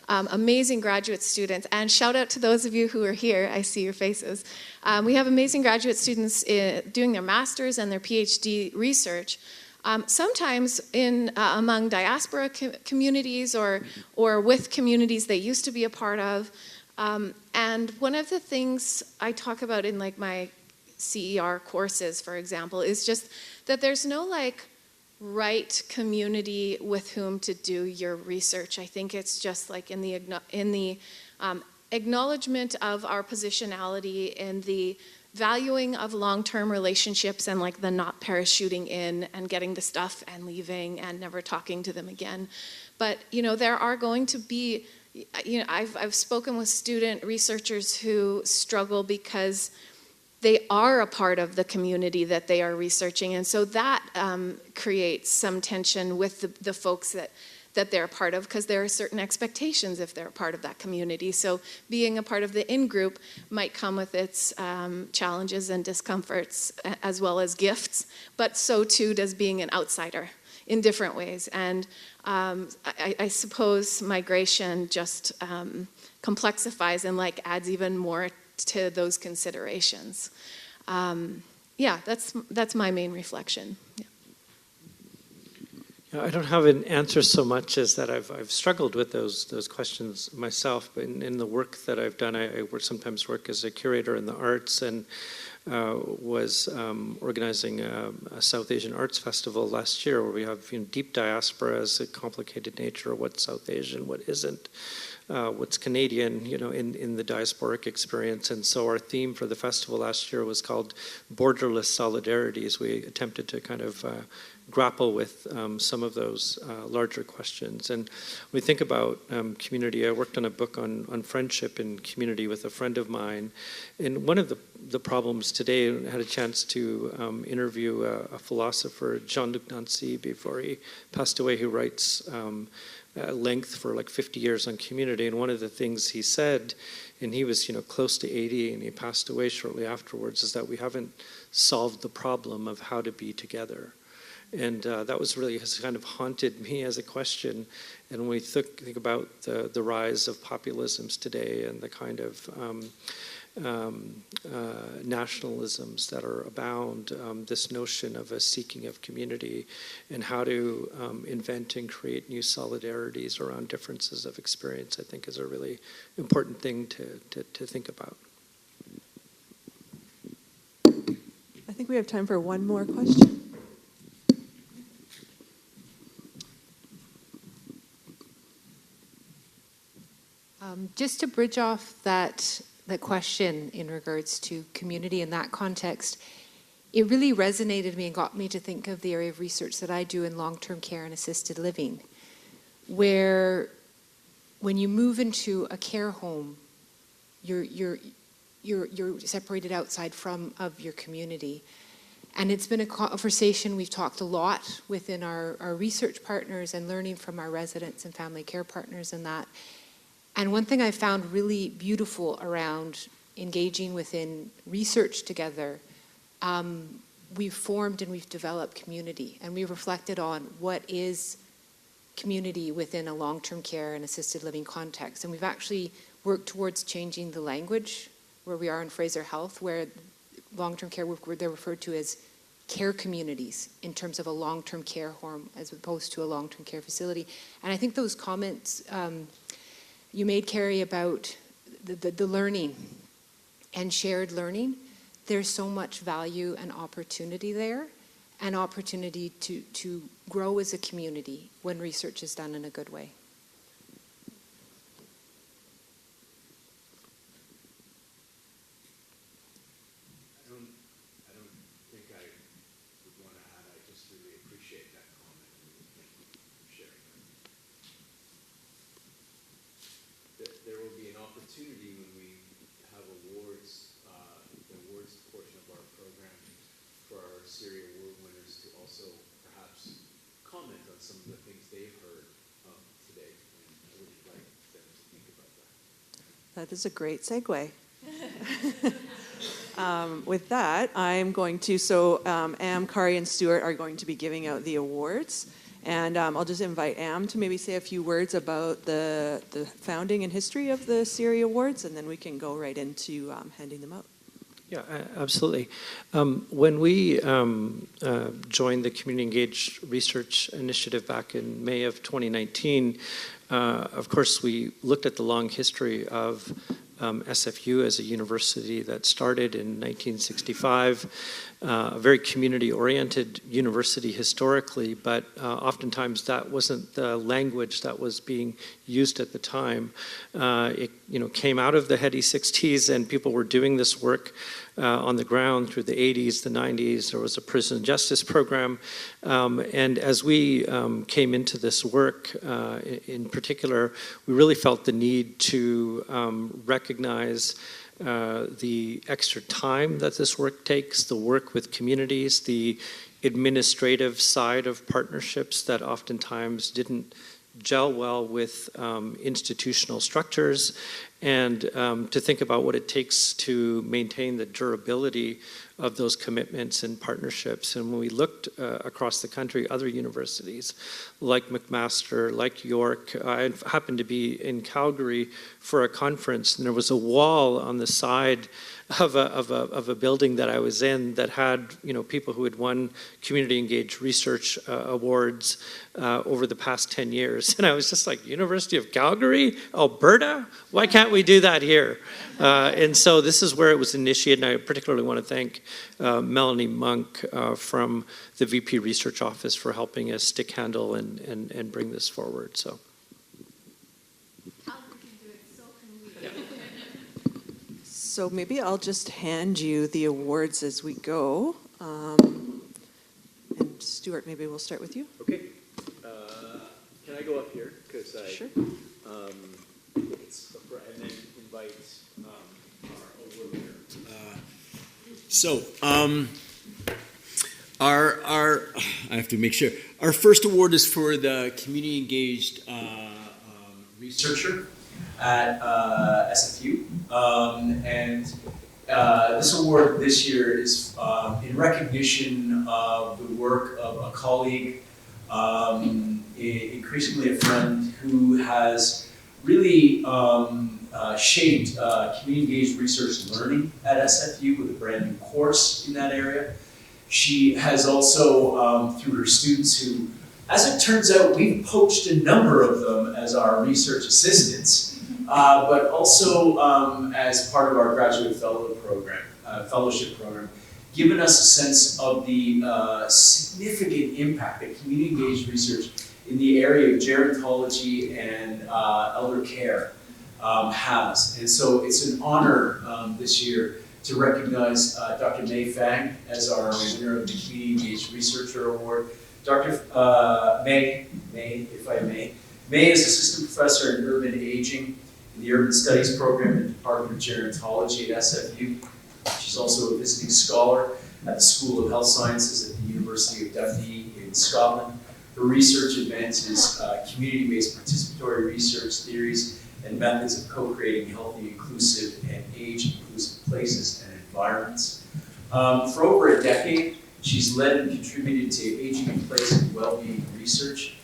amazing graduate students. And shout out to those of you who are here. I see your faces. We have amazing graduate students doing their master's and their PhD research. Sometimes among diaspora communities or with communities they used to be a part of. And one of the things I talk about in like my CER courses, for example, is just that there's no like right community with whom to do your research. I think it's just like in the acknowledgement of our positionality, in the valuing of long-term relationships and like the not parachuting in and getting the stuff and leaving and never talking to them again. But, there are going to be, I've spoken with student researchers who struggle because they are a part of the community that they are researching. And so that creates some tension with the folks that they're a part of, because there are certain expectations if they're a part of that community. So being a part of the in-group might come with its challenges and discomforts as well as gifts, but so too does being an outsider in different ways. And I suppose migration just complexifies and adds even more to those considerations. Yeah, that's my main reflection. Yeah. I don't have an answer so much as that I've struggled with those questions myself. But in the work that I've done, I sometimes work as a curator in the arts, and was organizing a South Asian Arts Festival last year, where we have deep diaspora as a complicated nature. What's South Asian? What isn't? What's Canadian? In the diasporic experience. And so our theme for the festival last year was called Borderless Solidarities. We attempted to kind of grapple with some of those larger questions. And when we think about community, I worked on a book on friendship and community with a friend of mine. And one of the problems today, I had a chance to interview a philosopher, Jean-Luc Nancy, before he passed away, who writes at length for 50 years on community. And one of the things he said, and he was close to 80 and he passed away shortly afterwards, is that we haven't solved the problem of how to be together. And that was really has kind of haunted me as a question. And when we think about the rise of populisms today and the kind of nationalisms that are abound, this notion of a seeking of community and how to invent and create new solidarities around differences of experience, I think is a really important thing to think about. I think we have time for one more question. Just to bridge off that question in regards to community in that context, it really resonated with me and got me to think of the area of research that I do in long-term care and assisted living, where when you move into a care home, you're separated outside of your community. And it's been a conversation we've talked a lot within our research partners and learning from our residents and family care partners and that. And one thing I found really beautiful around engaging within research together, we've formed and we've developed community, and we've reflected on what is community within a long-term care and assisted living context. And we've actually worked towards changing the language where we are in Fraser Health, where long-term care, they're referred to as care communities in terms of a long-term care home as opposed to a long-term care facility. And I think those comments you made, Carrie, about the learning and shared learning, there's so much value and opportunity there, and opportunity to grow as a community when research is done in a good way. I don't think I would want to add. I just really appreciate that comment, and thank you for sharing that. There will be an opportunity when we have awards, the awards portion of our program, for our CERi Award winners to also perhaps comment on some of the things they've heard today. And I would like them to think about that. That is a great segue. With that, I'm going to, Am, Kari, and Stuart are going to be giving out the awards. And I'll just invite Am to maybe say a few words about the founding and history of the CERi Awards, and then we can go right into handing them out. Yeah, absolutely. When we joined the Community-Engaged Research Initiative back in May of 2019, of course, we looked at the long history of SFU as a university that started in 1965, a very community-oriented university historically, but oftentimes that wasn't the language that was being used at the time. It came out of the heady 60s, and people were doing this work on the ground through the 80s, the 90s. There was a prison justice program. And as we came into this work, in particular, we really felt the need to recognize the extra time that this work takes, the work with communities, the administrative side of partnerships that oftentimes didn't gel well with institutional structures, and to think about what it takes to maintain the durability of those commitments and partnerships. And when we looked across the country, other universities like McMaster, like York, I happened to be in Calgary for a conference, and there was a wall on the side of a building that I was in that had, people who had won Community-Engaged Research Awards over the past 10 years. And I was just like, University of Calgary, Alberta? Why can't we do that here? And so this is where it was initiated, and I particularly want to thank Melanie Monk from the VP Research Office for helping us stick handle and bring this forward. So. So maybe I'll just hand you the awards as we go. And Stuart, maybe we'll start with you. Okay. Can I go up here? Because Sure. And then invite our award winner. I have to make sure. Our first award is for the Community Engaged Researcher at SFU. This award this year is in recognition of the work of a colleague, increasingly a friend, who has really shaped community-engaged research learning at SFU with a brand new course in that area. She has also, through her students who, as it turns out, we've poached a number of them as our research assistants, but also as part of our graduate fellowship program, given us a sense of the significant impact that community-engaged research in the area of gerontology and elder care has. And so it's an honor this year to recognize Dr. Mei Fang as our winner of the Community-Engaged Researcher Award. Dr. Mei, if I may. Mei is Assistant Professor in Urban Aging in the Urban Studies Program in the Department of Gerontology at SFU. She's also a visiting scholar at the School of Health Sciences at the University of Dundee in Scotland. Her research advances community-based participatory research theories and methods of co-creating healthy, inclusive, and age-inclusive places and environments. For over a decade, she's led and contributed to aging in place and well-being research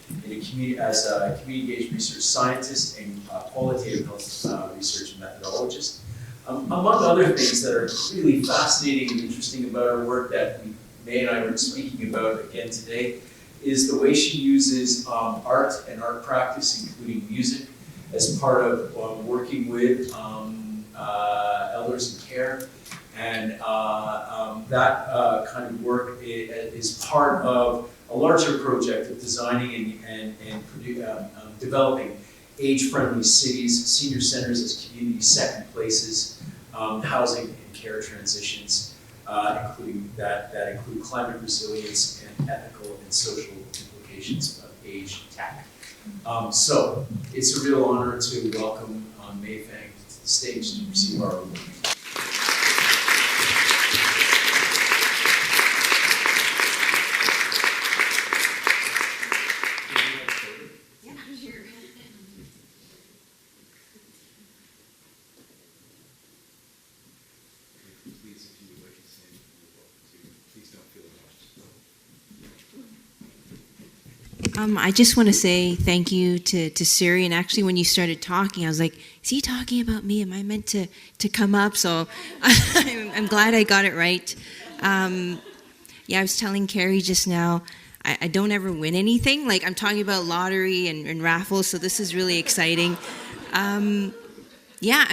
as a community-engaged research scientist and qualitative health research methodologist. Among other things that are really fascinating and interesting about her work that Mei and I were speaking about again today is the way she uses art and art practice, including music, as part of working with elders in care. And that kind of work is part of a larger project of designing and developing age-friendly cities, senior centers as community second places, housing and care transitions, including that include climate resilience and ethical and social implications of age tech. So it's a real honor to welcome Mei Fang to the stage to receive our award. I just want to say thank you to CERi. And actually, when you started talking, I was like, is he talking about me? Am I meant to come up? So I'm glad I got it right. I was telling Carrie just now, I don't ever win anything. Like, I'm talking about lottery and raffles, so this is really exciting. I'm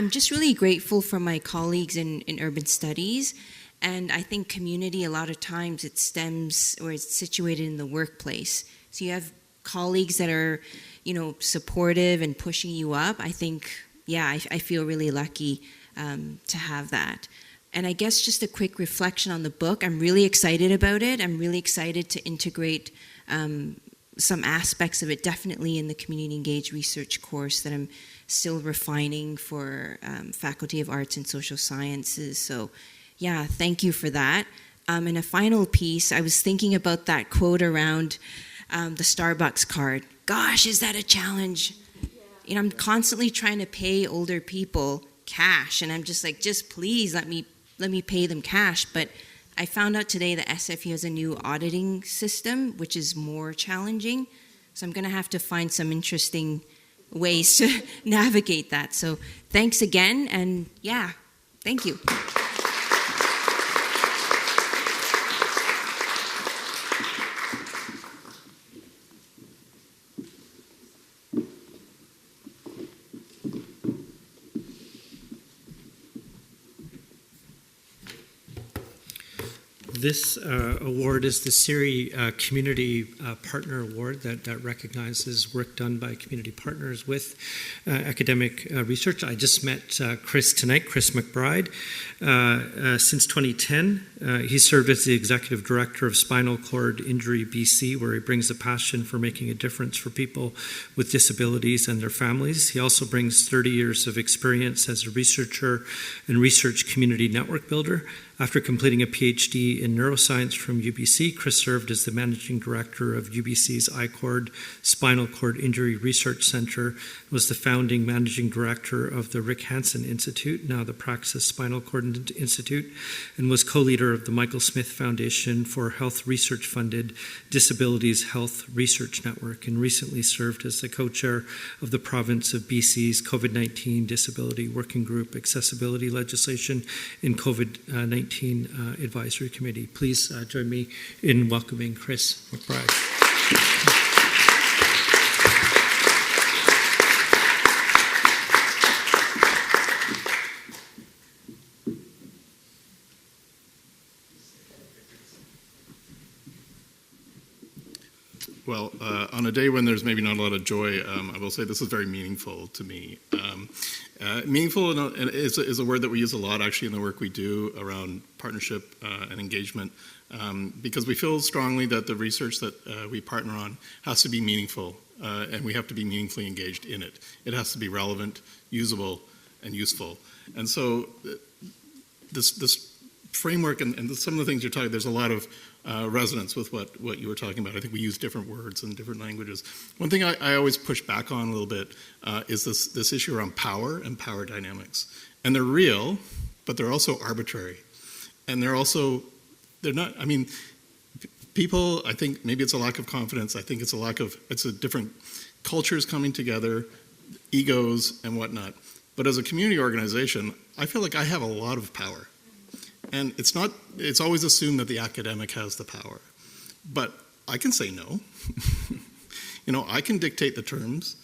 just really grateful for my colleagues in urban studies. And I think community, a lot of times, it stems or it's situated in the workplace. So you have colleagues that are, supportive and pushing you up. I think, I feel really lucky to have that. And I guess just a quick reflection on the book. I'm really excited about it. I'm really excited to integrate some aspects of it, definitely in the Community Engaged Research course that I'm still refining for Faculty of Arts and Social Sciences. So, thank you for that. And a final piece, I was thinking about that quote around the Starbucks card. Gosh, is that a challenge? I'm constantly trying to pay older people cash, and I'm just like, just please let me pay them cash. But I found out today that SFU has a new auditing system, which is more challenging. So I'm going to have to find some interesting ways to navigate that. So thanks again, and yeah, thank you. This award is the CERi Community Partner Award that recognizes work done by community partners with academic research. I just met Chris tonight, Chris McBride. Since 2010, he served as the Executive Director of Spinal Cord Injury BC, where he brings a passion for making a difference for people with disabilities and their families. He also brings 30 years of experience as a researcher and research community network builder. After completing a PhD in neuroscience from UBC, Chris served as the managing director of UBC's ICORD Spinal Cord Injury Research Center, was the founding managing director of the Rick Hansen Institute, now the Praxis Spinal Cord Institute, and was co-leader of the Michael Smith Foundation for Health Research-funded Disabilities Health Research Network, and recently served as the co-chair of the province of BC's COVID-19 Disability Working Group Accessibility Legislation in COVID-19 Advisory Committee. Please join me in welcoming Chris McBride. Well, on a day when there's maybe not a lot of joy, I will say this is very meaningful to me. Meaningful is a word that we use a lot actually in the work we do around partnership and engagement, because we feel strongly that the research that we partner on has to be meaningful, and we have to be meaningfully engaged in it. It has to be relevant, usable, and useful. And so this framework and some of the things you're talking, there's a lot of resonance with what you were talking about. I think we use different words and different languages. One thing I always push back on a little bit is this issue around power and power dynamics. And they're real, but they're also arbitrary. And they're not, I mean, people, I think maybe it's a lack of confidence. I think it's a different cultures coming together, egos and whatnot. But as a community organization, I feel like I have a lot of power. And it's always assumed that the academic has the power. But I can say no. I can dictate the terms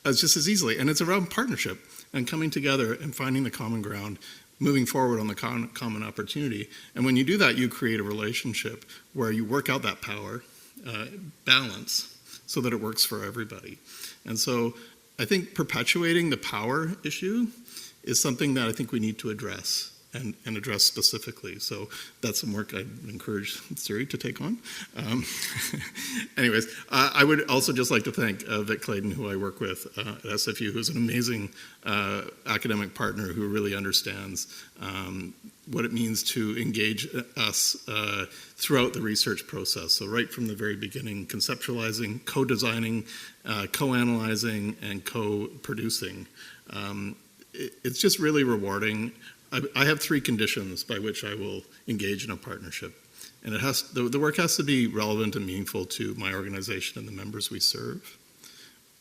just as easily. And it's around partnership and coming together and finding the common ground, moving forward on the common opportunity. And when you do that, you create a relationship where you work out that power balance so that it works for everybody. And so I think perpetuating the power issue is something that I think we need to address. And address specifically. So that's some work I'd encourage CERi to take on. Anyways, I would also just like to thank Vic Clayton, who I work with at SFU, who's an amazing academic partner who really understands what it means to engage us throughout the research process. So right from the very beginning, conceptualizing, co-designing, co-analyzing, and co-producing. It's just really rewarding. I have 3 conditions by which I will engage in a partnership. And the work has to be relevant and meaningful to my organization and the members we serve.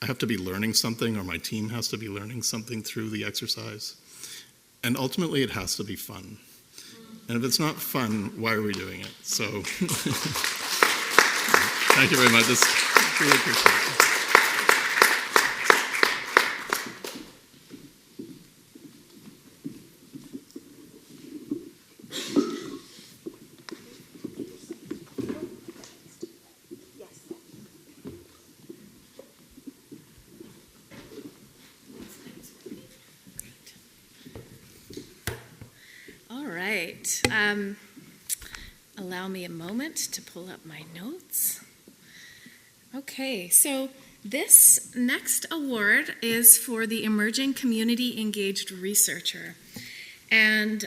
I have to be learning something, or my team has to be learning something through the exercise. And ultimately, it has to be fun. And if it's not fun, why are we doing it? So, thank you very much. Really appreciate it. Allow me a moment to pull up my notes. Okay, so this next award is for the Emerging Community-Engaged Researcher. And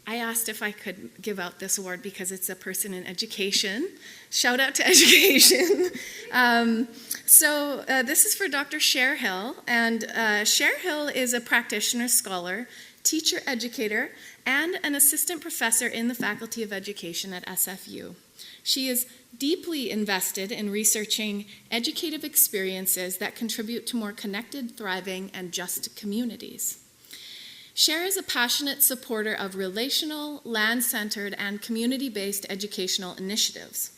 I asked if I could give out this award because it's a person in education. Shout out to education. This is for Dr. Cher Hill, and Cher Hill is a practitioner scholar, teacher educator, and an assistant professor in the Faculty of Education at SFU. She is deeply invested in researching educative experiences that contribute to more connected, thriving, and just communities. Cher is a passionate supporter of relational, land-centered, and community-based educational initiatives.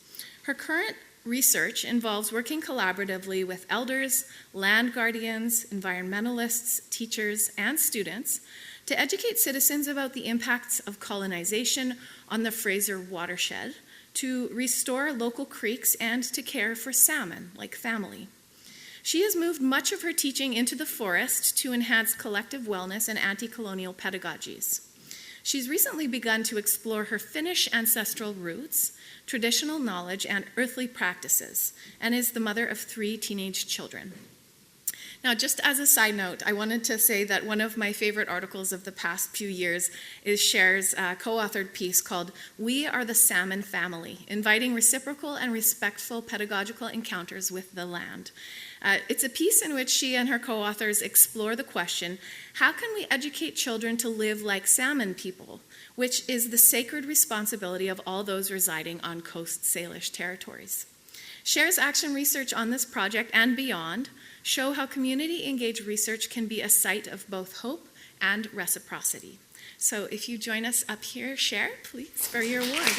Her current research involves working collaboratively with elders, land guardians, environmentalists, teachers, and students to educate citizens about the impacts of colonization on the Fraser watershed, to restore local creeks, and to care for salmon like family. She has moved much of her teaching into the forest to enhance collective wellness and anti-colonial pedagogies. She's recently begun to explore her Finnish ancestral roots, traditional knowledge, and earthly practices, and is the mother of 3 teenage children. Now, just as a side note, I wanted to say that one of my favorite articles of the past few years is Cher's co-authored piece called "We Are the Salmon Family, Inviting Reciprocal and Respectful Pedagogical Encounters with the Land." It's a piece in which she and her co-authors explore the question, how can we educate children to live like salmon people, which is the sacred responsibility of all those residing on Coast Salish territories. Cher's action research on this project and beyond show how community-engaged research can be a site of both hope and reciprocity. So if you join us up here, Cher, please, for your award.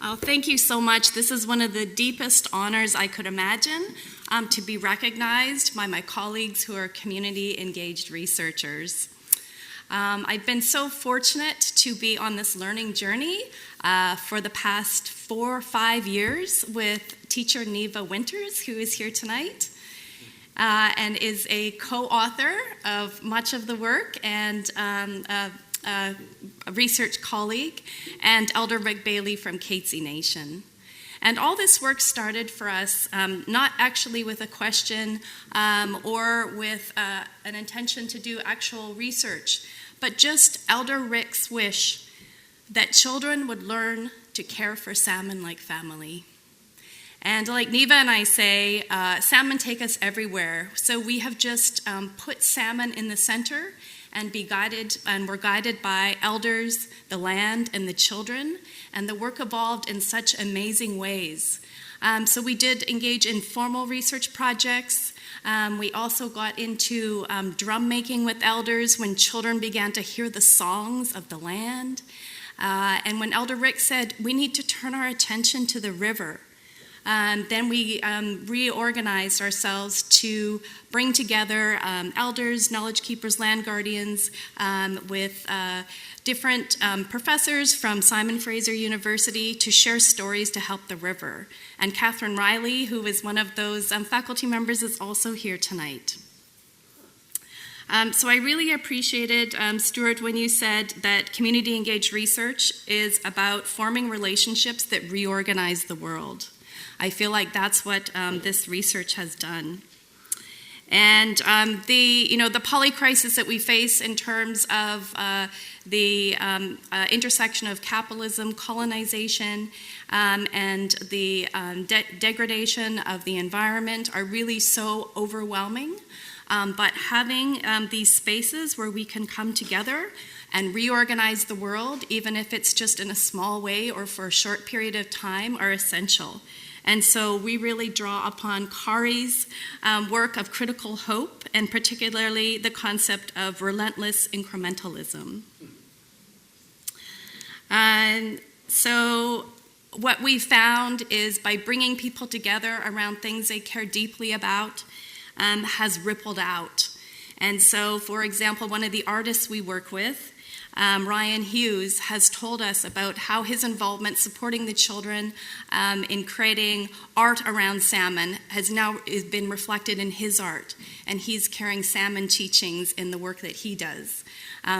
Oh, thank you so much. This is one of the deepest honors I could imagine, to be recognized by my colleagues who are community-engaged researchers. I've been so fortunate to be on this learning journey for the past 4 or 5 years with teacher Neva Winters, who is here tonight, and is a co-author of much of the work, and a research colleague, and Elder Rick Bailey from Katzie Nation. And all this work started for us not actually with a question or with an intention to do actual research, but just Elder Rick's wish that children would learn to care for salmon like family. And like Neva and I say, salmon take us everywhere. So we have just put salmon in the center and we're guided by elders, the land, and the children. And the work evolved in such amazing ways. So we did engage in formal research projects. We also got into drum making with elders when children began to hear the songs of the land. And when Elder Rick said, we need to turn our attention to the river, then we reorganized ourselves to bring together elders, knowledge keepers, land guardians, with different professors from Simon Fraser University to share stories to help the river. And Catherine Riley, who is one of those faculty members, is also here tonight. So I really appreciated, Stuart, when you said that community-engaged research is about forming relationships that reorganize the world. I feel like that's what this research has done. And the polycrisis that we face in terms of the intersection of capitalism, colonization, and the degradation of the environment are really so overwhelming. But having these spaces where we can come together and reorganize the world, even if it's just in a small way or for a short period of time, are essential. And so we really draw upon Kari's work of critical hope, and particularly the concept of relentless incrementalism. And so what we found is by bringing people together around things they care deeply about, has rippled out. And so, for example, one of the artists we work with Ryan Hughes, has told us about how his involvement supporting the children in creating art around salmon has now been reflected in his art, and he's carrying salmon teachings in the work that he does.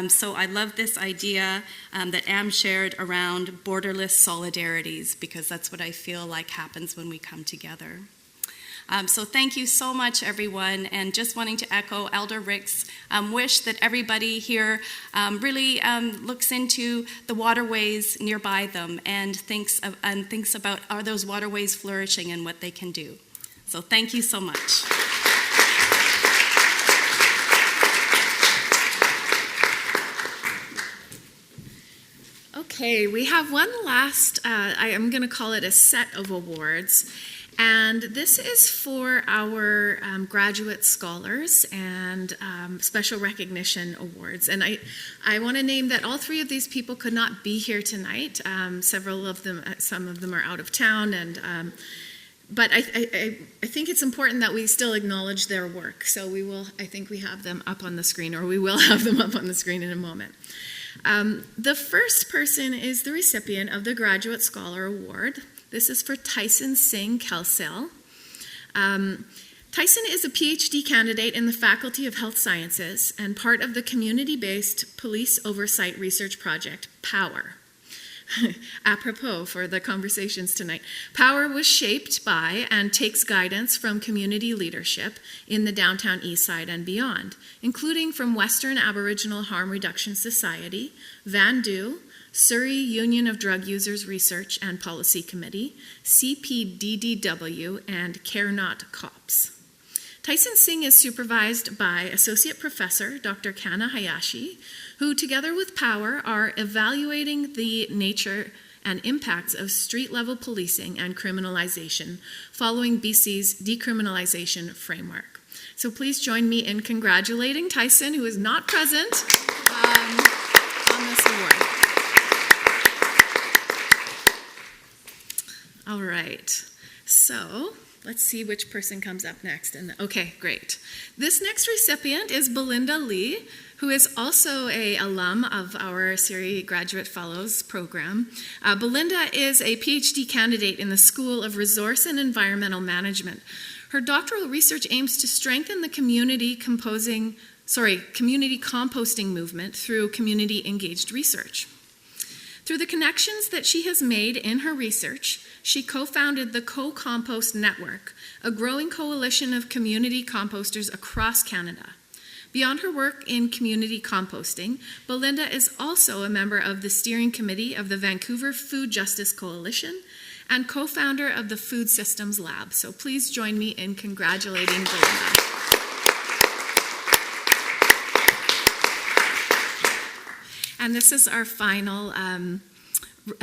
So I love this idea that Am shared around borderless solidarities, because that's what I feel like happens when we come together. So thank you so much, everyone, and just wanting to echo Elder Rick's wish that everybody here really looks into the waterways nearby them and thinks about, are those waterways flourishing and what they can do. So thank you so much. Okay, we have one last, I am going to call it a set of awards. And this is for our graduate scholars and special recognition awards. And I want to name that all three of these people could not be here tonight. Several of them, some of them are out of town, and but I think it's important that we still acknowledge their work. So we will, I think we have them up on the screen, or we will have them up on the screen in a moment. The first person is the recipient of the Graduate Scholar Award. This is for Tyson Singh, Kelsall. Tyson is a PhD candidate in the Faculty of Health Sciences and part of the community-based police oversight research project, POWER. Apropos for the conversations tonight. POWER was shaped by and takes guidance from community leadership in the downtown east side and beyond, including from Western Aboriginal Harm Reduction Society, Vandu, CERi Union of Drug Users Research and Policy Committee, CPDDW, and Care Not Cops. Tyson Singh is supervised by Associate Professor Dr. Kana Hayashi, who together with POWER are evaluating the nature and impacts of street-level policing and criminalization following BC's decriminalization framework. So please join me in congratulating Tyson, who is not present, on this award. All right, so let's see which person comes up next. Okay, great. This next recipient is Belinda Lee, who is also an alum of our CERi Graduate Fellows program. Belinda is a PhD candidate in the School of Resource and Environmental Management. Her doctoral research aims to strengthen the community composting movement through community-engaged research. Through the connections that she has made in her research, she co-founded the Co-Compost Network, a growing coalition of community composters across Canada. Beyond her work in community composting, Belinda is also a member of the steering committee of the Vancouver Food Justice Coalition and co-founder of the Food Systems Lab. So please join me in congratulating Belinda. And this is our final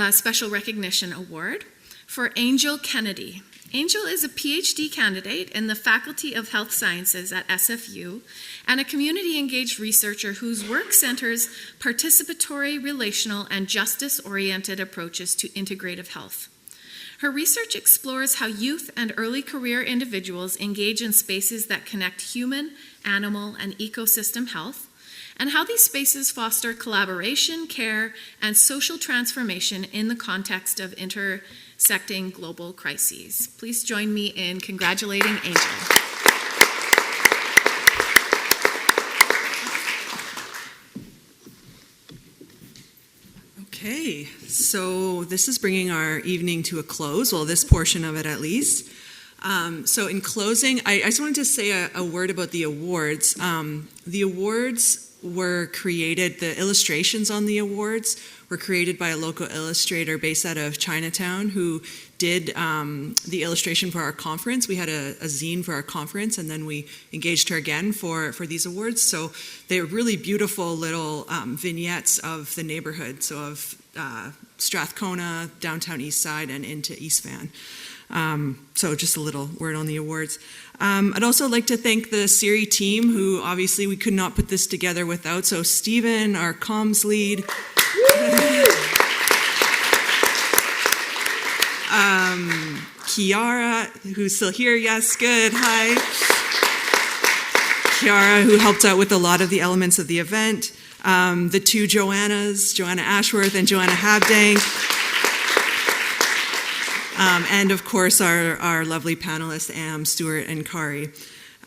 special recognition award for Angel Kennedy. Angel is a PhD candidate in the Faculty of Health Sciences at SFU and a community-engaged researcher whose work centers participatory, relational, and justice-oriented approaches to integrative health. Her research explores how youth and early career individuals engage in spaces that connect human, animal, and ecosystem health, and how these spaces foster collaboration, care, and social transformation in the context of intersecting global crises. Please join me in congratulating Angel. Okay, so this is bringing our evening to a close, well, this portion of it at least. So in closing, I just wanted to say a word about the awards. The awards were created, the illustrations on the awards were created by a local illustrator based out of Chinatown who did the illustration for our conference. We had a zine for our conference, and then we engaged her again for these awards. So they're really beautiful little vignettes of the neighborhood, so of Strathcona, downtown East Side, and into East Van. So just a little word on the awards. I'd also like to thank the CERi team, who obviously we could not put this together without. So Stephen, our comms lead. Kiara, who's still here, yes, good, hi. Kiara, who helped out with a lot of the elements of the event. the two Joannas, Joanna Ashworth and Joanna Habdank, and of course our lovely panelists, Am, Stuart, and Kari.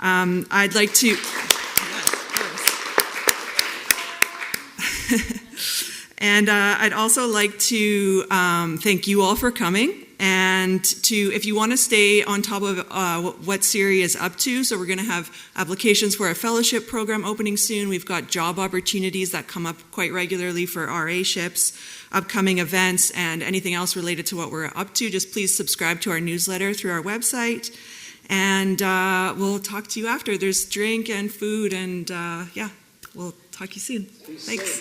I'd like to... And I'd also like to thank you all for coming, and if you want to stay on top of what CERi is up to, so we're going to have applications for a fellowship program opening soon. We've got job opportunities that come up quite regularly for RA-ships, upcoming events, and anything else related to what we're up to. Just please subscribe to our newsletter through our website, and we'll talk to you after. There's drink and food, and yeah, we'll talk to you soon. Thanks.